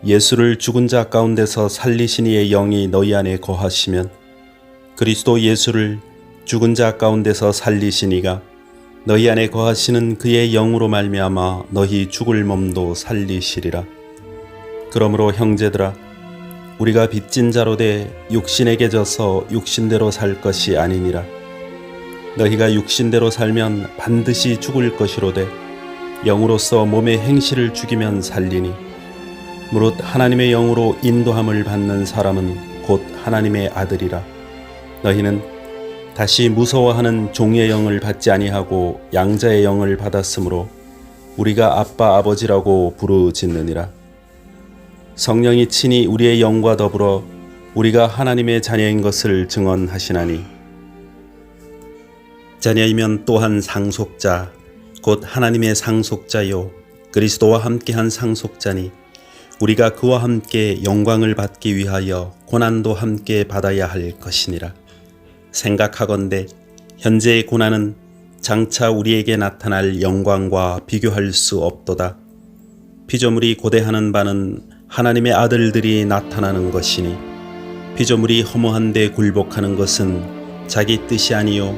[SPEAKER 1] 예수를 죽은 자 가운데서 살리신 이의 영이 너희 안에 거하시면 그리스도 예수를 죽은 자 가운데서 살리신 이가 너희 안에 거하시는 그의 영으로 말미암아 너희 죽을 몸도 살리시리라. 그러므로 형제들아, 우리가 빚진 자로 돼 육신에게 져서 육신대로 살 것이 아니니라. 너희가 육신대로 살면 반드시 죽을 것이로되 영으로서 몸의 행실을 죽이면 살리니 무릇 하나님의 영으로 인도함을 받는 사람은 곧 하나님의 아들이라. 너희는 다시 무서워하는 종의 영을 받지 아니하고 양자의 영을 받았으므로 우리가 아빠 아버지라고 부르짖느니라. 성령이 친히 우리의 영과 더불어 우리가 하나님의 자녀인 것을 증언하시나니 자녀이면 또한 상속자 곧 하나님의 상속자요 그리스도와 함께한 상속자니 우리가 그와 함께 영광을 받기 위하여 고난도 함께 받아야 할 것이니라. 생각하건대 현재의 고난은 장차 우리에게 나타날 영광과 비교할 수 없도다. 피조물이 고대하는 바는 하나님의 아들들이 나타나는 것이니 피조물이 허무한 데 굴복하는 것은 자기 뜻이 아니요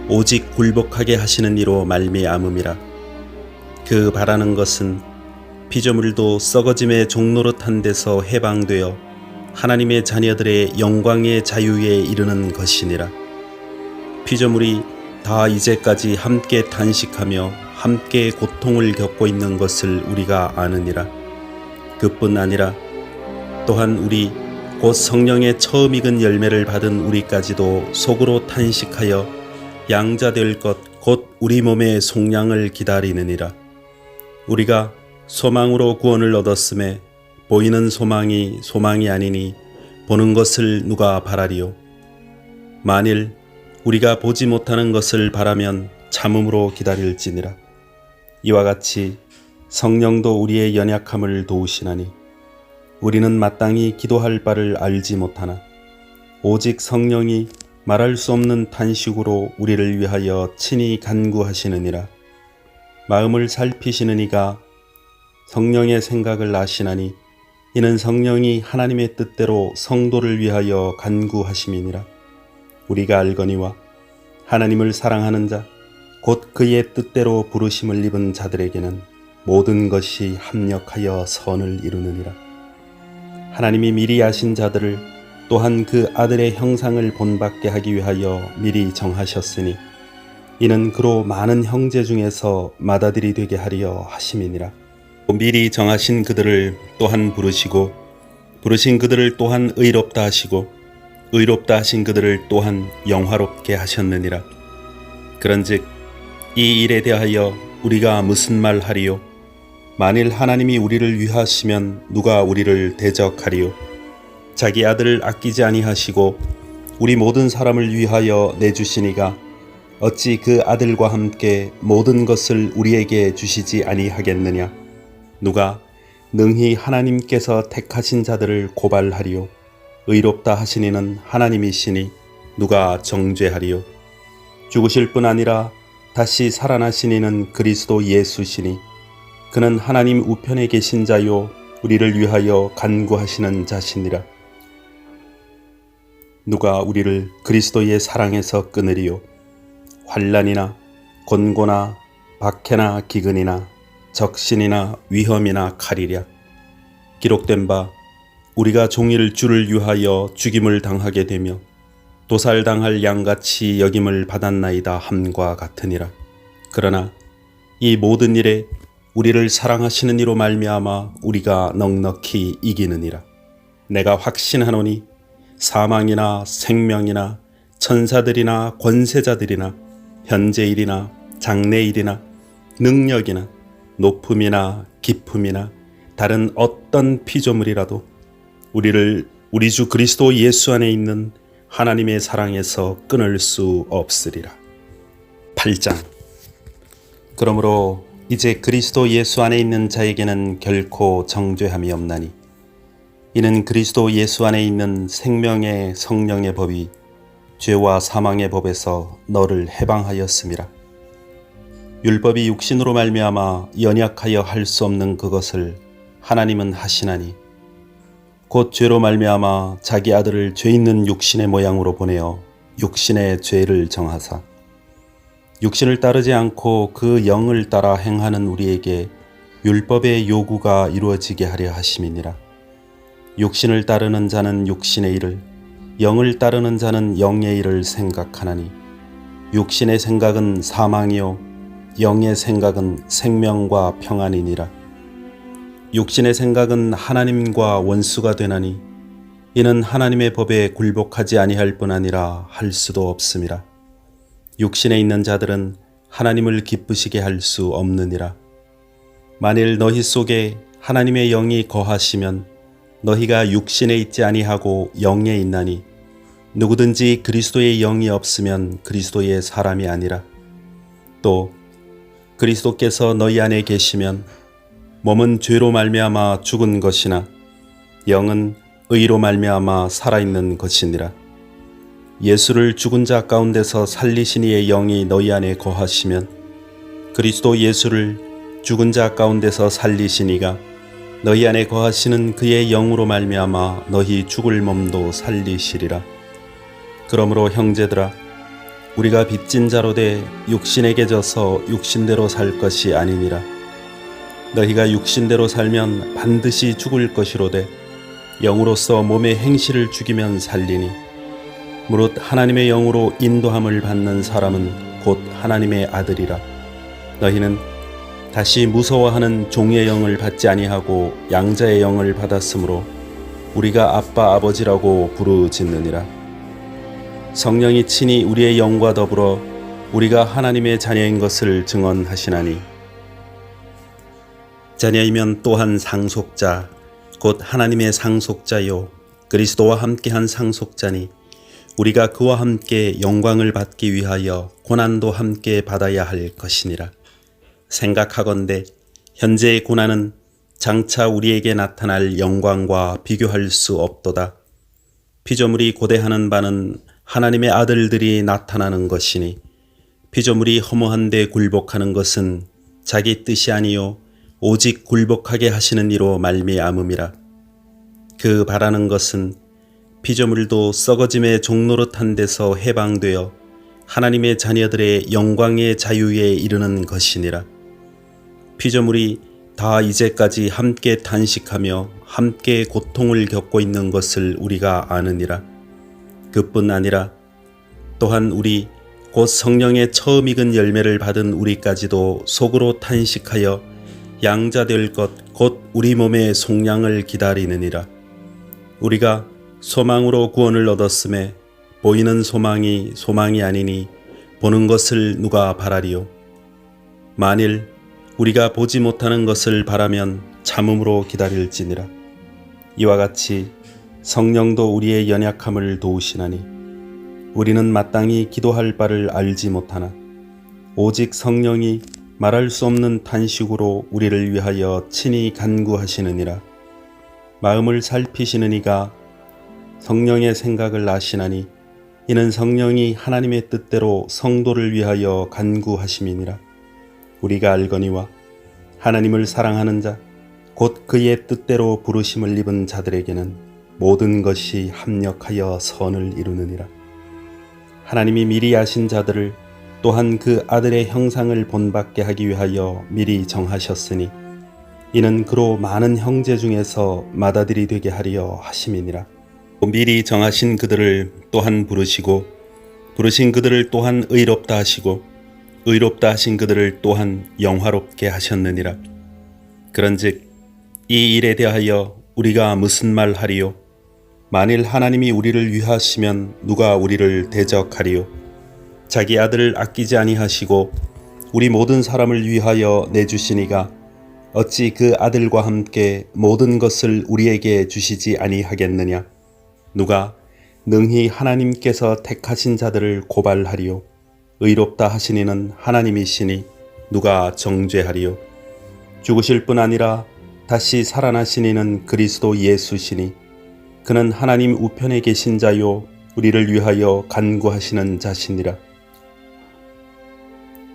[SPEAKER 1] 오직 굴복하게 하시는 이로 말미암음이라. 그 바라는 것은 피조물도 썩어짐의 종노릇한 데서 해방되어 하나님의 자녀들의 영광의 자유에 이르는 것이니라. 피조물이 다 이제까지 함께 탄식하며 함께 고통을 겪고 있는 것을 우리가 아느니라. 그뿐 아니라 또한 우리 곧 성령의 처음 익은 열매를 받은 우리까지도 속으로 탄식하여 양자될 것 곧 우리 몸의 속량을 기다리느니라. 우리가 소망으로 구원을 얻었음에 보이는 소망이 소망이 아니니 보는 것을 누가 바라리요. 만일 우리가 보지 못하는 것을 바라면 참음으로 기다릴지니라. 이와 같이 성령도 우리의 연약함을 도우시나니 우리는 마땅히 기도할 바를 알지 못하나 오직 성령이 말할 수 없는 탄식으로 우리를 위하여 친히 간구하시느니라. 마음을 살피시는 이가 성령의 생각을 아시나니 이는 성령이 하나님의 뜻대로 성도를 위하여 간구하심이니라. 우리가 알거니와 하나님을 사랑하는 자 곧 그의 뜻대로 부르심을 입은 자들에게는 모든 것이 합력하여 선을 이루느니라. 하나님이 미리 아신 자들을 또한 그 아들의 형상을 본받게 하기 위하여 미리 정하셨으니 이는 그로 많은 형제 중에서 맏아들이 되게 하려 하심이니라. 미리 정하신 그들을 또한 부르시고 부르신 그들을 또한 의롭다 하시고 의롭다 하신 그들을 또한 영화롭게 하셨느니라. 그런즉 이 일에 대하여 우리가 무슨 말 하리요? 만일 하나님이 우리를 위하시면 누가 우리를 대적하리요? 자기 아들을 아끼지 아니하시고 우리 모든 사람을 위하여 내주시니가 어찌 그 아들과 함께 모든 것을 우리에게 주시지 아니하겠느냐? 누가 능히 하나님께서 택하신 자들을 고발하리요? 의롭다 하시니는 하나님이시니 누가 정죄하리요? 죽으실 뿐 아니라 다시 살아나시니는 그리스도 예수시니 그는 하나님 우편에 계신 자요 우리를 위하여 간구하시는 자시니라. 누가 우리를 그리스도의 사랑에서 끊으리요? 환난이나 곤고나 박해나 기근이나 적신이나 위험이나 칼이랴. 기록된 바 우리가 종일 주를 위하여 죽임을 당하게 되며 도살당할 양같이 여김을 받았나이다 함과 같으니라. 그러나 이 모든 일에 우리를 사랑하시는 이로 말미암아 우리가 넉넉히 이기느니라. 내가 확신하노니 사망이나 생명이나 천사들이나 권세자들이나 현재일이나 장래일이나 능력이나 높음이나 깊음이나 다른 어떤 피조물이라도 우리를 우리 주 그리스도 예수 안에 있는 하나님의 사랑에서 끊을 수 없으리라. 8장. 그러므로 이제 그리스도 예수 안에 있는 자에게는 결코 정죄함이 없나니 이는 그리스도 예수 안에 있는 생명의 성령의 법이 죄와 사망의 법에서 너를 해방하였음이라. 율법이 육신으로 말미암아 연약하여 할 수 없는 그것을 하나님은 하시나니 곧 죄로 말미암아 자기 아들을 죄 있는 육신의 모양으로 보내어 육신의 죄를 정하사 육신을 따르지 않고 그 영을 따라 행하는 우리에게 율법의 요구가 이루어지게 하려 하심이니라. 육신을 따르는 자는 육신의 일을, 영을 따르는 자는 영의 일을 생각하나니 육신의 생각은 사망이요 영의 생각은 생명과 평안이니라. 육신의 생각은 하나님과 원수가 되나니 이는 하나님의 법에 굴복하지 아니할 뿐 아니라 할 수도 없음이라. 육신에 있는 자들은 하나님을 기쁘시게 할 수 없느니라. 만일 너희 속에 하나님의 영이 거하시면 너희가 육신에 있지 아니하고 영에 있나니 누구든지 그리스도의 영이 없으면 그리스도의 사람이 아니라. 또 그리스도께서 너희 안에 계시면 몸은 죄로 말미암아 죽은 것이나 영은 의로 말미암아 살아있는 것이니라. 예수를 죽은 자 가운데서 살리신 이의 영이 너희 안에 거하시면 그리스도 예수를 죽은 자 가운데서 살리신 이가 너희 안에 거하시는 그의 영으로 말미암아 너희 죽을 몸도 살리시리라. 그러므로 형제들아 우리가 빚진 자로 돼 육신에게 져서 육신대로 살 것이 아니니라. 너희가 육신대로 살면 반드시 죽을 것이로되 영으로서 몸의 행실을 죽이면 살리니 무릇 하나님의 영으로 인도함을 받는 사람은 곧 하나님의 아들이라. 너희는 다시 무서워하는 종의 영을 받지 아니하고 양자의 영을 받았으므로 우리가 아빠 아버지라고 부르짖느니라. 성령이 친히 우리의 영과 더불어 우리가 하나님의 자녀인 것을 증언하시나니 자녀이면 또한 상속자 곧 하나님의 상속자요 그리스도와 함께한 상속자니 우리가 그와 함께 영광을 받기 위하여 고난도 함께 받아야 할 것이니라. 생각하건대 현재의 고난은 장차 우리에게 나타날 영광과 비교할 수 없도다. 피조물이 고대하는 바는 하나님의 아들들이 나타나는 것이니 피조물이 허무한 데 굴복하는 것은 자기 뜻이 아니요 오직 굴복하게 하시는 이로 말미암음이라. 그 바라는 것은 피조물도 썩어짐의 종노릇한 데서 해방되어 하나님의 자녀들의 영광의 자유에 이르는 것이니라. 피조물이 다 이제까지 함께 탄식하며 함께 고통을 겪고 있는 것을 우리가 아느니라. 그뿐 아니라 또한 우리 곧 성령의 처음 익은 열매를 받은 우리까지도 속으로 탄식하여 양자될 것 곧 우리 몸의 속량을 기다리느니라. 우리가 소망으로 구원을 얻었음에 보이는 소망이 소망이 아니니 보는 것을 누가 바라리요? 만일 우리가 보지 못하는 것을 바라면 참음으로 기다릴지니라. 이와 같이 성령도 우리의 연약함을 도우시나니 우리는 마땅히 기도할 바를 알지 못하나 오직 성령이 말할 수 없는 탄식으로 우리를 위하여 친히 간구하시느니라. 마음을 살피시는 이가 성령의 생각을 아시나니 이는 성령이 하나님의 뜻대로 성도를 위하여 간구하심이니라. 우리가 알거니와 하나님을 사랑하는 자 곧 그의 뜻대로 부르심을 입은 자들에게는 모든 것이 합력하여 선을 이루느니라. 하나님이 미리 아신 자들을 또한 그 아들의 형상을 본받게 하기 위하여 미리 정하셨으니 이는 그로 많은 형제 중에서 맏아들이 되게 하려 하심이니라. 미리 정하신 그들을 또한 부르시고 부르신 그들을 또한 의롭다 하시고 의롭다 하신 그들을 또한 영화롭게 하셨느니라. 그런즉 이 일에 대하여 우리가 무슨 말 하리요? 만일 하나님이 우리를 위하시면 누가 우리를 대적하리요? 자기 아들을 아끼지 아니하시고 우리 모든 사람을 위하여 내주시니가 어찌 그 아들과 함께 모든 것을 우리에게 주시지 아니하겠느냐? 누가 능히 하나님께서 택하신 자들을 고발하리요? 의롭다 하시니는 하나님이시니 누가 정죄하리요? 죽으실 뿐 아니라 다시 살아나시니는 그리스도 예수시니 그는 하나님 우편에 계신 자요 우리를 위하여 간구하시는 자시니라.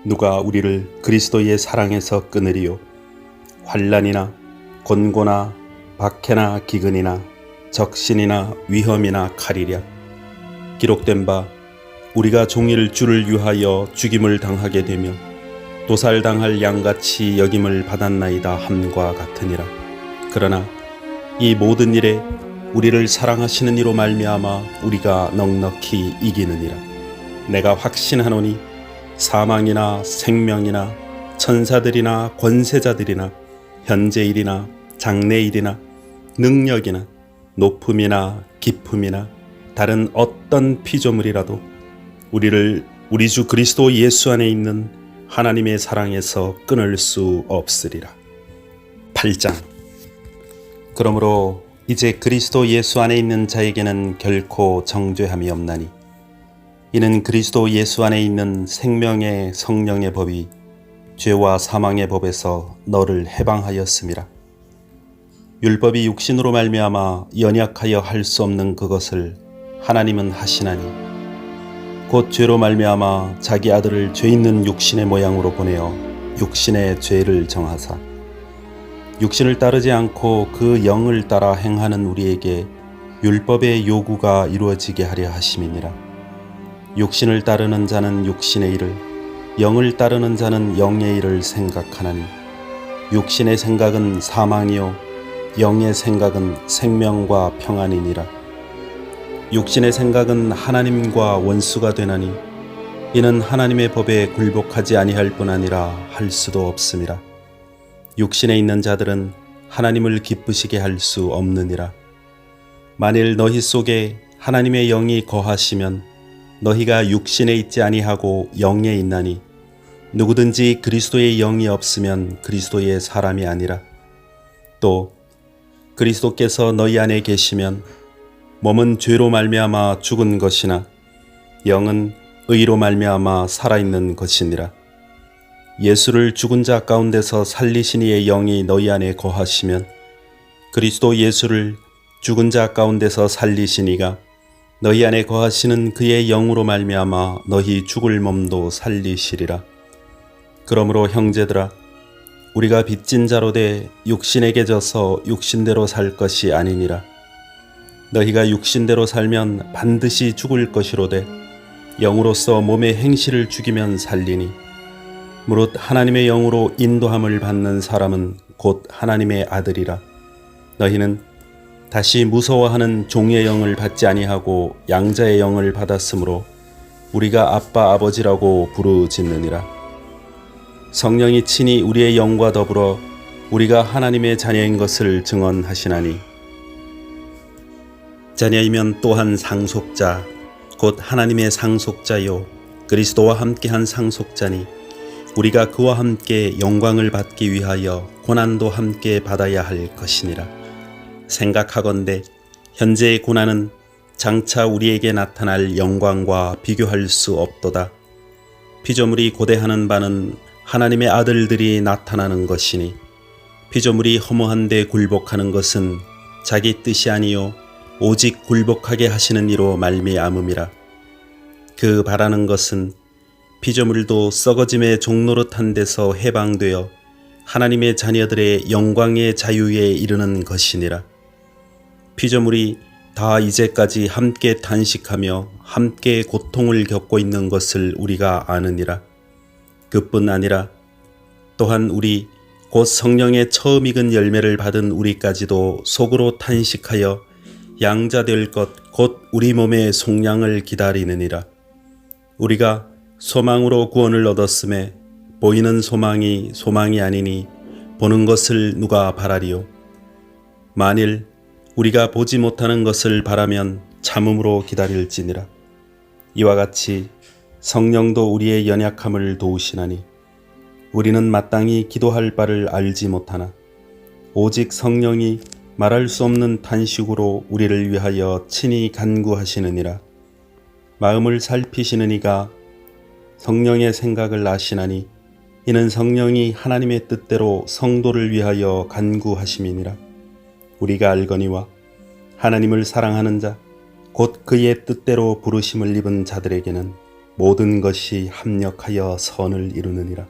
[SPEAKER 1] 누가 우리를 그리스도의 사랑에서 끊으리요? 환난이나 곤고나 박해나 기근이나 적신이나 위험이나 칼이랴. 기록된 바 우리가 종일 주를 위하여 죽임을 당하게 되며 도살당할 양같이 여김을 받았나이다 함과 같으니라. 그러나 이 모든 일에 우리를 사랑하시는 이로 말미암아 우리가 넉넉히 이기느니라. 내가 확신하노니 사망이나 생명이나 천사들이나 권세자들이나 현재일이나 장래일이나 능력이나 높음이나 깊음이나 다른 어떤 피조물이라도 우리를 우리 주 그리스도 예수 안에 있는 하나님의 사랑에서 끊을 수 없으리라. 8장. 그러므로 이제 그리스도 예수 안에 있는 자에게는 결코 정죄함이 없나니 이는 그리스도 예수 안에 있는 생명의 성령의 법이 죄와 사망의 법에서 너를 해방하였음이라. 율법이 육신으로 말미암아 연약하여 할 수 없는 그것을 하나님은 하시나니 곧 죄로 말미암아 자기 아들을 죄 있는 육신의 모양으로 보내어 육신의 죄를 정하사 육신을 따르지 않고 그 영을 따라 행하는 우리에게 율법의 요구가 이루어지게 하려 하심이니라. 육신을 따르는 자는 육신의 일을 영을 따르는 자는 영의 일을 생각하나니 육신의 생각은 사망이요 영의 생각은 생명과 평안이니라. 육신의 생각은 하나님과 원수가 되나니 이는 하나님의 법에 굴복하지 아니할 뿐 아니라 할 수도 없음이라. 육신에 있는 자들은 하나님을 기쁘시게 할 수 없느니라. 만일 너희 속에 하나님의 영이 거하시면 너희가 육신에 있지 아니하고 영에 있나니 누구든지 그리스도의 영이 없으면 그리스도의 사람이 아니라. 또 그리스도께서 너희 안에 계시면 몸은 죄로 말미암아 죽은 것이나 영은 의로 말미암아 살아있는 것이니라. 예수를 죽은 자 가운데서 살리신 이의 영이 너희 안에 거하시면 그리스도 예수를 죽은 자 가운데서 살리신 이가 너희 안에 거하시는 그의 영으로 말미암아 너희 죽을 몸도 살리시리라. 그러므로 형제들아 우리가 빚진 자로 돼 육신에게 져서 육신대로 살 것이 아니니라. 너희가 육신대로 살면 반드시 죽을 것이로되 영으로서 몸의 행실을 죽이면 살리니 무릇 하나님의 영으로 인도함을 받는 사람은 곧 하나님의 아들이라. 너희는 다시 무서워하는 종의 영을 받지 아니하고 양자의 영을 받았으므로 우리가 아빠 아버지라고 부르짖느니라. 성령이 친히 우리의 영과 더불어 우리가 하나님의 자녀인 것을 증언하시나니 자녀이면 또한 상속자 곧 하나님의 상속자요 그리스도와 함께한 상속자니 우리가 그와 함께 영광을 받기 위하여 고난도 함께 받아야 할 것이니라. 생각하건대 현재의 고난은 장차 우리에게 나타날 영광과 비교할 수 없도다. 피조물이 고대하는 바는 하나님의 아들들이 나타나는 것이니 피조물이 허무한 데 굴복하는 것은 자기 뜻이 아니요 오직 굴복하게 하시는 이로 말미암음이라. 그 바라는 것은 피조물도 썩어짐의 종노릇한 데서 해방되어 하나님의 자녀들의 영광의 자유에 이르는 것이니라. 피조물이 다 이제까지 함께 탄식하며 함께 고통을 겪고 있는 것을 우리가 아느니라. 그뿐 아니라 또한 우리 곧 성령의 처음 익은 열매를 받은 우리까지도 속으로 탄식하여 양자될 것 곧 우리 몸의 속량을 기다리느니라. 우리가 소망으로 구원을 얻었음에 보이는 소망이 소망이 아니니 보는 것을 누가 바라리요. 만일 우리가 보지 못하는 것을 바라면 참음으로 기다릴지니라. 이와 같이 성령도 우리의 연약함을 도우시나니 우리는 마땅히 기도할 바를 알지 못하나 오직 성령이 말할 수 없는 탄식으로 우리를 위하여 친히 간구하시느니라. 마음을 살피시는 이가 성령의 생각을 아시나니 이는 성령이 하나님의 뜻대로 성도를 위하여 간구하심이니라. 우리가 알거니와 하나님을 사랑하는 자 곧 그의 뜻대로 부르심을 입은 자들에게는 모든 것이 합력하여 선을 이루느니라.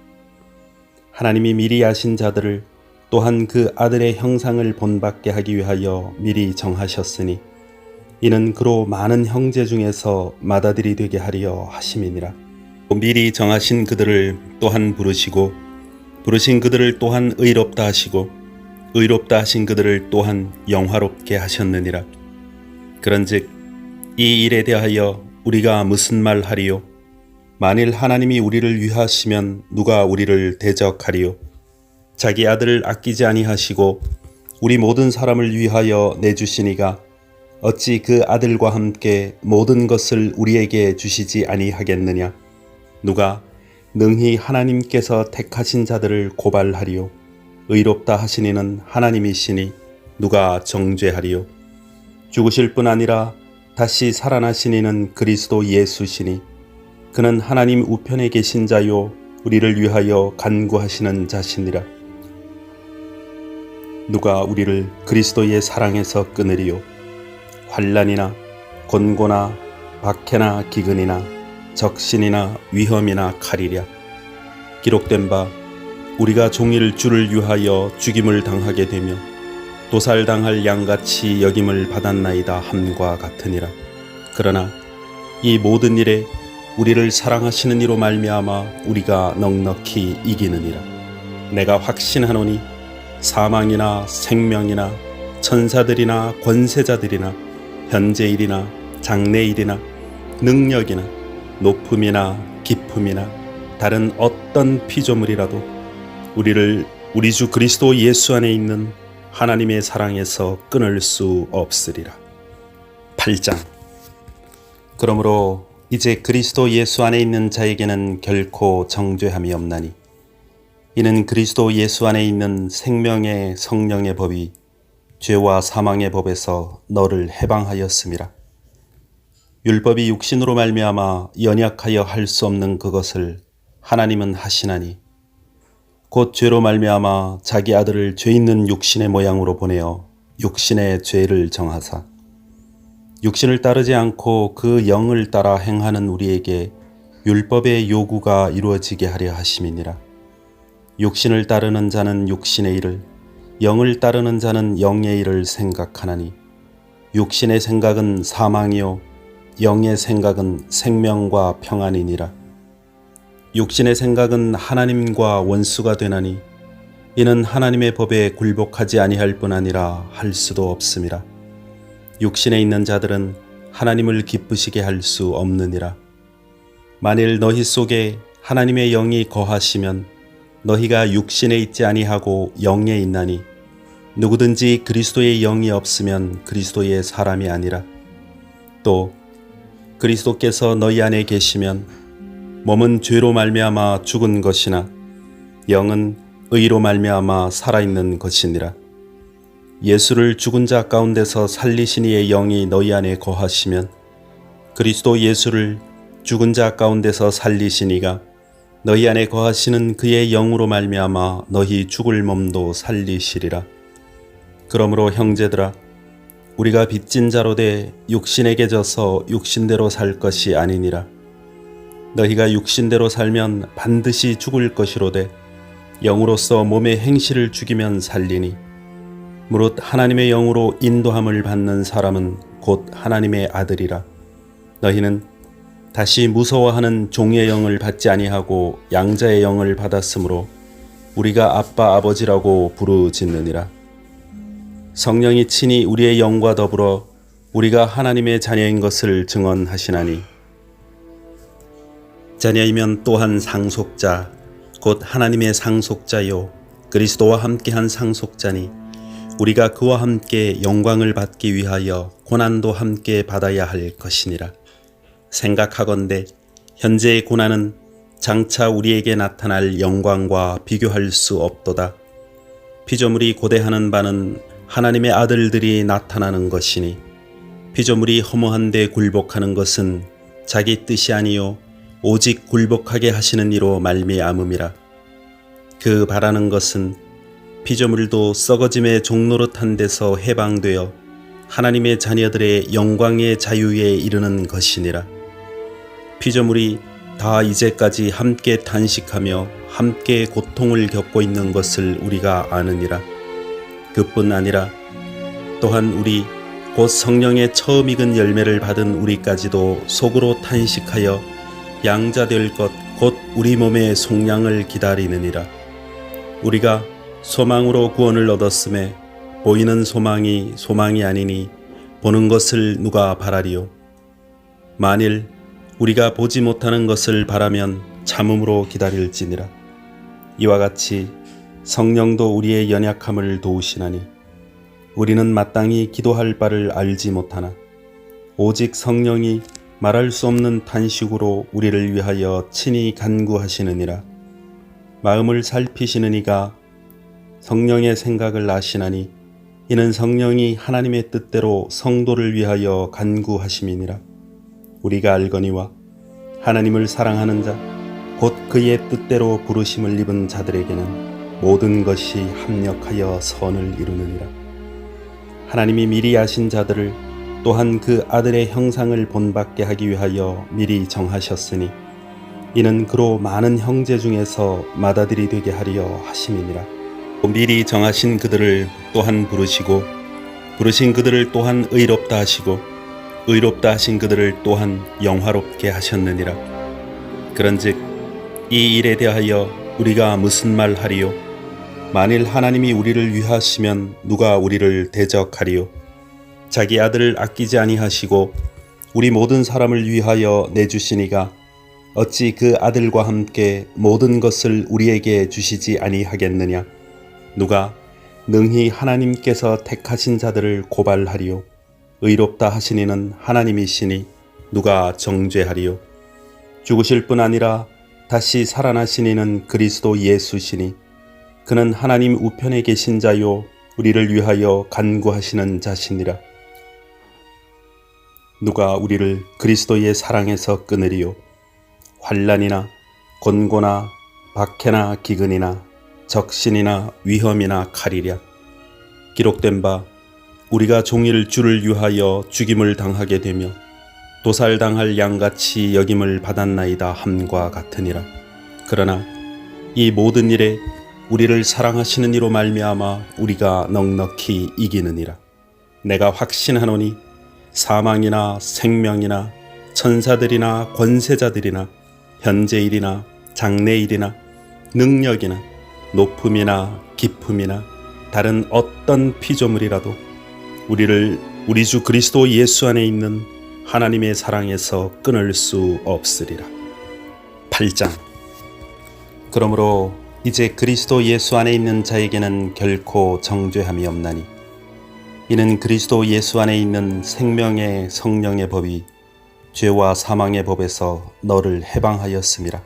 [SPEAKER 1] 하나님이 미리 아신 자들을 또한 그 아들의 형상을 본받게 하기 위하여 미리 정하셨으니 이는 그로 많은 형제 중에서 맏아들이 되게 하려 하심이니라. 미리 정하신 그들을 또한 부르시고 부르신 그들을 또한 의롭다 하시고 의롭다 하신 그들을 또한 영화롭게 하셨느니라. 그런즉 이 일에 대하여 우리가 무슨 말 하리요? 만일 하나님이 우리를 위하시면 누가 우리를 대적하리요? 자기 아들을 아끼지 아니하시고 우리 모든 사람을 위하여 내주시니가 어찌 그 아들과 함께 모든 것을 우리에게 주시지 아니하겠느냐? 누가 능히 하나님께서 택하신 자들을 고발하리요? 의롭다 하시니는 하나님이시니 누가 정죄하리요? 죽으실 뿐 아니라 다시 살아나시니는 그리스도 예수시니 그는 하나님 우편에 계신 자요 우리를 위하여 간구하시는 자시니라. 누가 우리를 그리스도의 사랑에서 끊으리요? 환난이나 곤고나 박해나 기근이나 적신이나 위험이나 칼이랴. 기록된 바 우리가 종일 주를 위하여 죽임을 당하게 되며 도살당할 양같이 여김을 받았나이다 함과 같으니라. 그러나 이 모든 일에 우리를 사랑하시는 이로 말미암아 우리가 넉넉히 이기느니라. 내가 확신하노니 사망이나 생명이나 천사들이나 권세자들이나 현재일이나 장래일이나 능력이나 높음이나 깊음이나 다른 어떤 피조물이라도 우리를 우리 주 그리스도 예수 안에 있는 하나님의 사랑에서 끊을 수 없으리라. 8장. 그러므로 이제 그리스도 예수 안에 있는 자에게는 결코 정죄함이 없나니 이는 그리스도 예수 안에 있는 생명의 성령의 법이 죄와 사망의 법에서 너를 해방하였음이라. 율법이 육신으로 말미암아 연약하여 할 수 없는 그것을 하나님은 하시나니 곧 죄로 말미암아 자기 아들을 죄 있는 육신의 모양으로 보내어 육신의 죄를 정하사 육신을 따르지 않고 그 영을 따라 행하는 우리에게 율법의 요구가 이루어지게 하려 하심이니라. 육신을 따르는 자는 육신의 일을 영을 따르는 자는 영의 일을 생각하나니 육신의 생각은 사망이요 영의 생각은 생명과 평안이니라. 육신의 생각은 하나님과 원수가 되나니 이는 하나님의 법에 굴복하지 아니할 뿐 아니라 할 수도 없음이라. 육신에 있는 자들은 하나님을 기쁘시게 할 수 없느니라. 만일 너희 속에 하나님의 영이 거하시면 너희가 육신에 있지 아니하고 영에 있나니 누구든지 그리스도의 영이 없으면 그리스도의 사람이 아니라. 또 그리스도께서 너희 안에 계시면 몸은 죄로 말미암아 죽은 것이나 영은 의로 말미암아 살아있는 것이니라. 예수를 죽은 자 가운데서 살리신 이의 영이 너희 안에 거하시면 그리스도 예수를 죽은 자 가운데서 살리신 이가 너희 안에 거하시는 그의 영으로 말미암아 너희 죽을 몸도 살리시리라. 그러므로 형제들아, 우리가 빚진 자로 돼 육신에게 져서 육신대로 살 것이 아니니라. 너희가 육신대로 살면 반드시 죽을 것이로되 영으로서 몸의 행실을 죽이면 살리니 무릇 하나님의 영으로 인도함을 받는 사람은 곧 하나님의 아들이라. 너희는 다시 무서워하는 종의 영을 받지 아니하고 양자의 영을 받았으므로 우리가 아빠 아버지라고 부르짖느니라. 성령이 친히 우리의 영과 더불어 우리가 하나님의 자녀인 것을 증언하시나니 자녀이면 또한 상속자 곧 하나님의 상속자요 그리스도와 함께한 상속자니 우리가 그와 함께 영광을 받기 위하여 고난도 함께 받아야 할 것이니라. 생각하건대 현재의 고난은 장차 우리에게 나타날 영광과 비교할 수 없도다. 피조물이 고대하는 바는 하나님의 아들들이 나타나는 것이니 피조물이 허무한데 굴복하는 것은 자기 뜻이 아니요 오직 굴복하게 하시는 이로 말미암음이라. 그 바라는 것은 피조물도 썩어짐의 종노릇한 데서 해방되어 하나님의 자녀들의 영광의 자유에 이르는 것이니라. 피조물이 다 이제까지 함께 탄식하며 함께 고통을 겪고 있는 것을 우리가 아느니라. 그뿐 아니라 또한 우리 곧 성령의 처음 익은 열매를 받은 우리까지도 속으로 탄식하여 양자될 것 곧 우리 몸의 속량을 기다리느니라. 우리가 소망으로 구원을 얻었음에 보이는 소망이 소망이 아니니 보는 것을 누가 바라리요. 만일 우리가 보지 못하는 것을 바라면 참음으로 기다릴지니라. 이와 같이 성령도 우리의 연약함을 도우시나니 우리는 마땅히 기도할 바를 알지 못하나 오직 성령이 말할 수 없는 탄식으로 우리를 위하여 친히 간구하시느니라. 마음을 살피시는 이가 성령의 생각을 아시나니 이는 성령이 하나님의 뜻대로 성도를 위하여 간구하심이니라. 우리가 알거니와 하나님을 사랑하는 자 곧 그의 뜻대로 부르심을 입은 자들에게는 모든 것이 합력하여 선을 이루느니라. 하나님이 미리 아신 자들을 또한 그 아들의 형상을 본받게 하기 위하여 미리 정하셨으니 이는 그로 많은 형제 중에서 맏아들이 되게 하려 하심이니라. 미리 정하신 그들을 또한 부르시고 부르신 그들을 또한 의롭다 하시고 의롭다 하신 그들을 또한 영화롭게 하셨느니라. 그런즉 이 일에 대하여 우리가 무슨 말 하리요? 만일 하나님이 우리를 위하시면 누가 우리를 대적하리요? 자기 아들을 아끼지 아니하시고 우리 모든 사람을 위하여 내주시니가 어찌 그 아들과 함께 모든 것을 우리에게 주시지 아니하겠느냐? 누가 능히 하나님께서 택하신 자들을 고발하리요? 의롭다 하시니는 하나님이시니 누가 정죄하리요? 죽으실 뿐 아니라 다시 살아나시니는 그리스도 예수시니 그는 하나님 우편에 계신 자요 우리를 위하여 간구하시는 자시니라. 누가 우리를 그리스도의 사랑에서 끊으리요? 환난이나 곤고나 박해나 기근이나 적신이나 위험이나 칼이랴. 기록된 바 우리가 종일 주를 위하여 죽임을 당하게 되며 도살당할 양같이 여김을 받았나이다 함과 같으니라. 그러나 이 모든 일에 우리를 사랑하시는 이로 말미암아 우리가 넉넉히 이기느니라. 내가 확신하노니 사망이나 생명이나 천사들이나 권세자들이나 현재일이나 장래일이나 능력이나 높음이나 깊음이나 다른 어떤 피조물이라도 우리를 우리 주 그리스도 예수 안에 있는 하나님의 사랑에서 끊을 수 없으리라. 8장. 그러므로 이제 그리스도 예수 안에 있는 자에게는 결코 정죄함이 없나니 이는 그리스도 예수 안에 있는 생명의 성령의 법이 죄와 사망의 법에서 너를 해방하였음이라.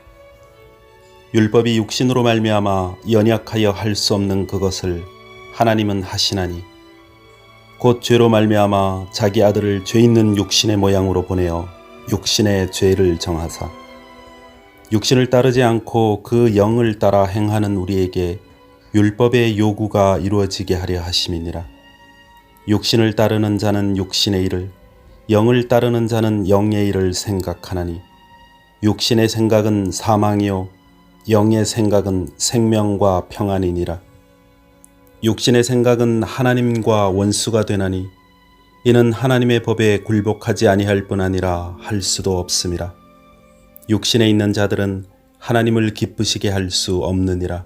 [SPEAKER 1] 율법이 육신으로 말미암아 연약하여 할 수 없는 그것을 하나님은 하시나니 곧 죄로 말미암아 자기 아들을 죄 있는 육신의 모양으로 보내어 육신의 죄를 정하사 육신을 따르지 않고 그 영을 따라 행하는 우리에게 율법의 요구가 이루어지게 하려 하심이니라. 육신을 따르는 자는 육신의 일을, 영을 따르는 자는 영의 일을 생각하나니 육신의 생각은 사망이요 영의 생각은 생명과 평안이니라. 육신의 생각은 하나님과 원수가 되나니 이는 하나님의 법에 굴복하지 아니할 뿐 아니라 할 수도 없음이라. 육신에 있는 자들은 하나님을 기쁘시게 할 수 없느니라.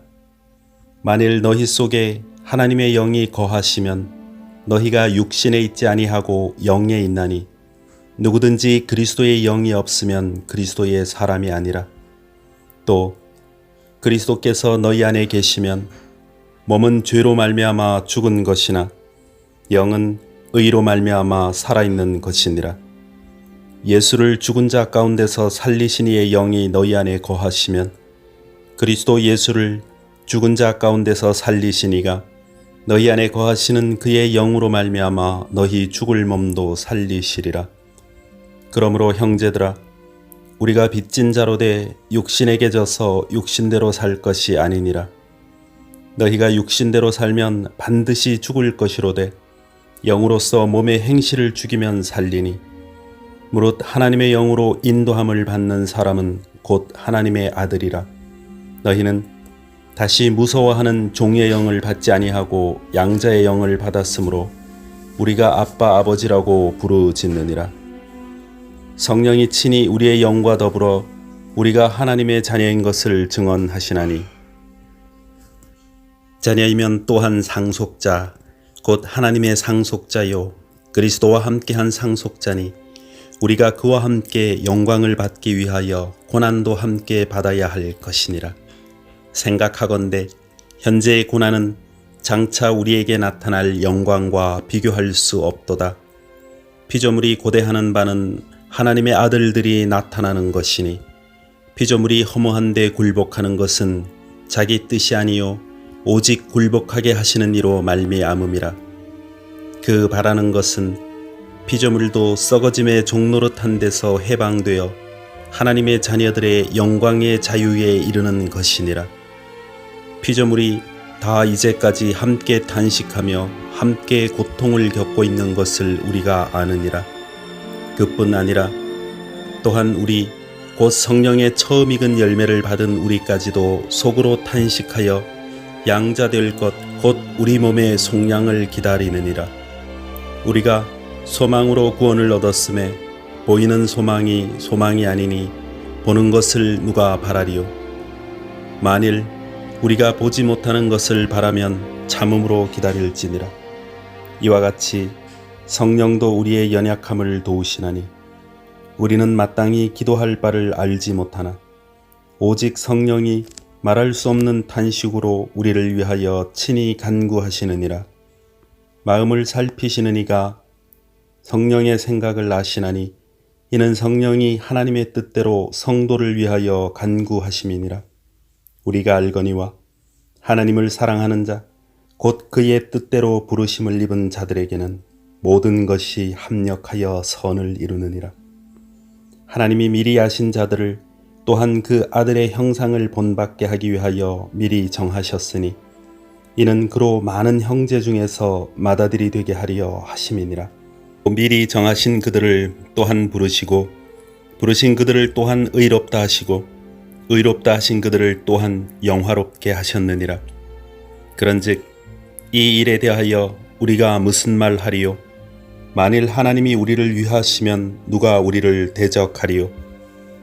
[SPEAKER 1] 만일 너희 속에 하나님의 영이 거하시면 너희가 육신에 있지 아니하고 영에 있나니 누구든지 그리스도의 영이 없으면 그리스도의 사람이 아니라. 또 그리스도께서 너희 안에 계시면 몸은 죄로 말미암아 죽은 것이나 영은 의로 말미암아 살아있는 것이니라. 예수를 죽은 자 가운데서 살리신 이의 영이 너희 안에 거하시면 그리스도 예수를 죽은 자 가운데서 살리신 이가 너희 안에 거하시는 그의 영으로 말미암아 너희 죽을 몸도 살리시리라. 그러므로 형제들아, 우리가 빚진 자로 돼 육신에게 져서 육신대로 살 것이 아니니라. 너희가 육신대로 살면 반드시 죽을 것이로되 영으로서 몸의 행실을 죽이면 살리니 무릇 하나님의 영으로 인도함을 받는 사람은 곧 하나님의 아들이라. 너희는 다시 무서워하는 종의 영을 받지 아니하고 양자의 영을 받았으므로 우리가 아빠 아버지라고 부르짖느니라. 성령이 친히 우리의 영과 더불어 우리가 하나님의 자녀인 것을 증언하시나니 자녀이면 또한 상속자 곧 하나님의 상속자요 그리스도와 함께한 상속자니 우리가 그와 함께 영광을 받기 위하여 고난도 함께 받아야 할 것이니라. 생각하건대 현재의 고난은 장차 우리에게 나타날 영광과 비교할 수 없도다. 피조물이 고대하는 바는 하나님의 아들들이 나타나는 것이니 피조물이 허무한 데 굴복하는 것은 자기 뜻이 아니요 오직 굴복하게 하시는 이로 말미암음이라. 그 바라는 것은 피조물도 썩어짐의 종노릇한 데서 해방되어 하나님의 자녀들의 영광의 자유에 이르는 것이니라. 피조물이 다 이제까지 함께 탄식하며 함께 고통을 겪고 있는 것을 우리가 아느니라. 그뿐 아니라 또한 우리 곧 성령의 처음 익은 열매를 받은 우리까지도 속으로 탄식하여 양자될 것 곧 우리 몸의 속량을 기다리느니라. 우리가 소망으로 구원을 얻었음에 보이는 소망이 소망이 아니니 보는 것을 누가 바라리요. 만일 우리가 보지 못하는 것을 바라면 참음으로 기다릴지니라. 이와 같이 성령도 우리의 연약함을 도우시나니 우리는 마땅히 기도할 바를 알지 못하나 오직 성령이 말할 수 없는 탄식으로 우리를 위하여 친히 간구하시느니라. 마음을 살피시는 이가 성령의 생각을 아시나니 이는 성령이 하나님의 뜻대로 성도를 위하여 간구하심이니라. 우리가 알거니와 하나님을 사랑하는 자 곧 그의 뜻대로 부르심을 입은 자들에게는 모든 것이 합력하여 선을 이루느니라. 하나님이 미리 아신 자들을 또한 그 아들의 형상을 본받게 하기 위하여 미리 정하셨으니 이는 그로 많은 형제 중에서 맏아들이 되게 하려 하심이니라. 미리 정하신 그들을 또한 부르시고 부르신 그들을 또한 의롭다 하시고 의롭다 하신 그들을 또한 영화롭게 하셨느니라. 그런즉 이 일에 대하여 우리가 무슨 말 하리요? 만일 하나님이 우리를 위하시면 누가 우리를 대적하리요?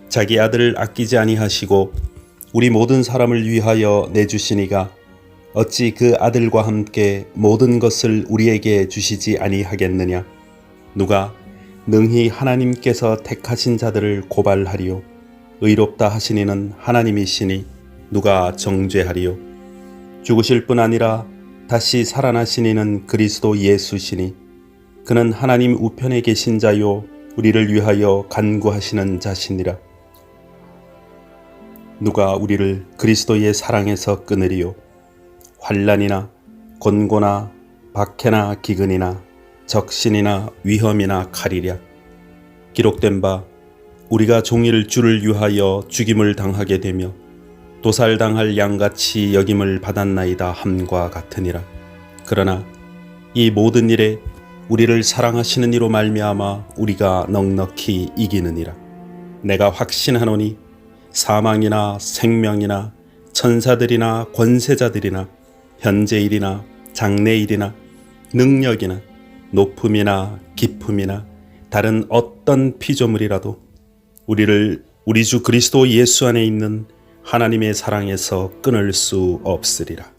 [SPEAKER 1] 자기 아들을 아끼지 아니하시고 우리 모든 사람을 위하여 내주시니가 어찌 그 아들과 함께 모든 것을 우리에게 주시지 아니하겠느냐? 누가 능히 하나님께서 택하신 자들을 고발하리요? 의롭다 하시니는 하나님이시니 누가 정죄하리요? 죽으실 뿐 아니라 다시 살아나시니는 그리스도 예수시니 그는 하나님 우편에 계신 자요 우리를 위하여 간구하시는 자시니라. 누가 우리를 그리스도의 사랑에서 끊으리요? 환난이나 곤고나 박해나 기근이나 적신이나 위험이나 칼이랴. 기록된 바 우리가 종일 주를 위하여 죽임을 당하게 되며 도살당할 양같이 여김을 받았나이다 함과 같으니라. 그러나 이 모든 일에 우리를 사랑하시는 이로 말미암아 우리가 넉넉히 이기느니라. 내가 확신하노니 사망이나 생명이나 천사들이나 권세자들이나 현재일이나 장래일이나 능력이나 높음이나 깊음이나 다른 어떤 피조물이라도 우리를 우리 주 그리스도 예수 안에 있는 하나님의 사랑에서 끊을 수 없으리라.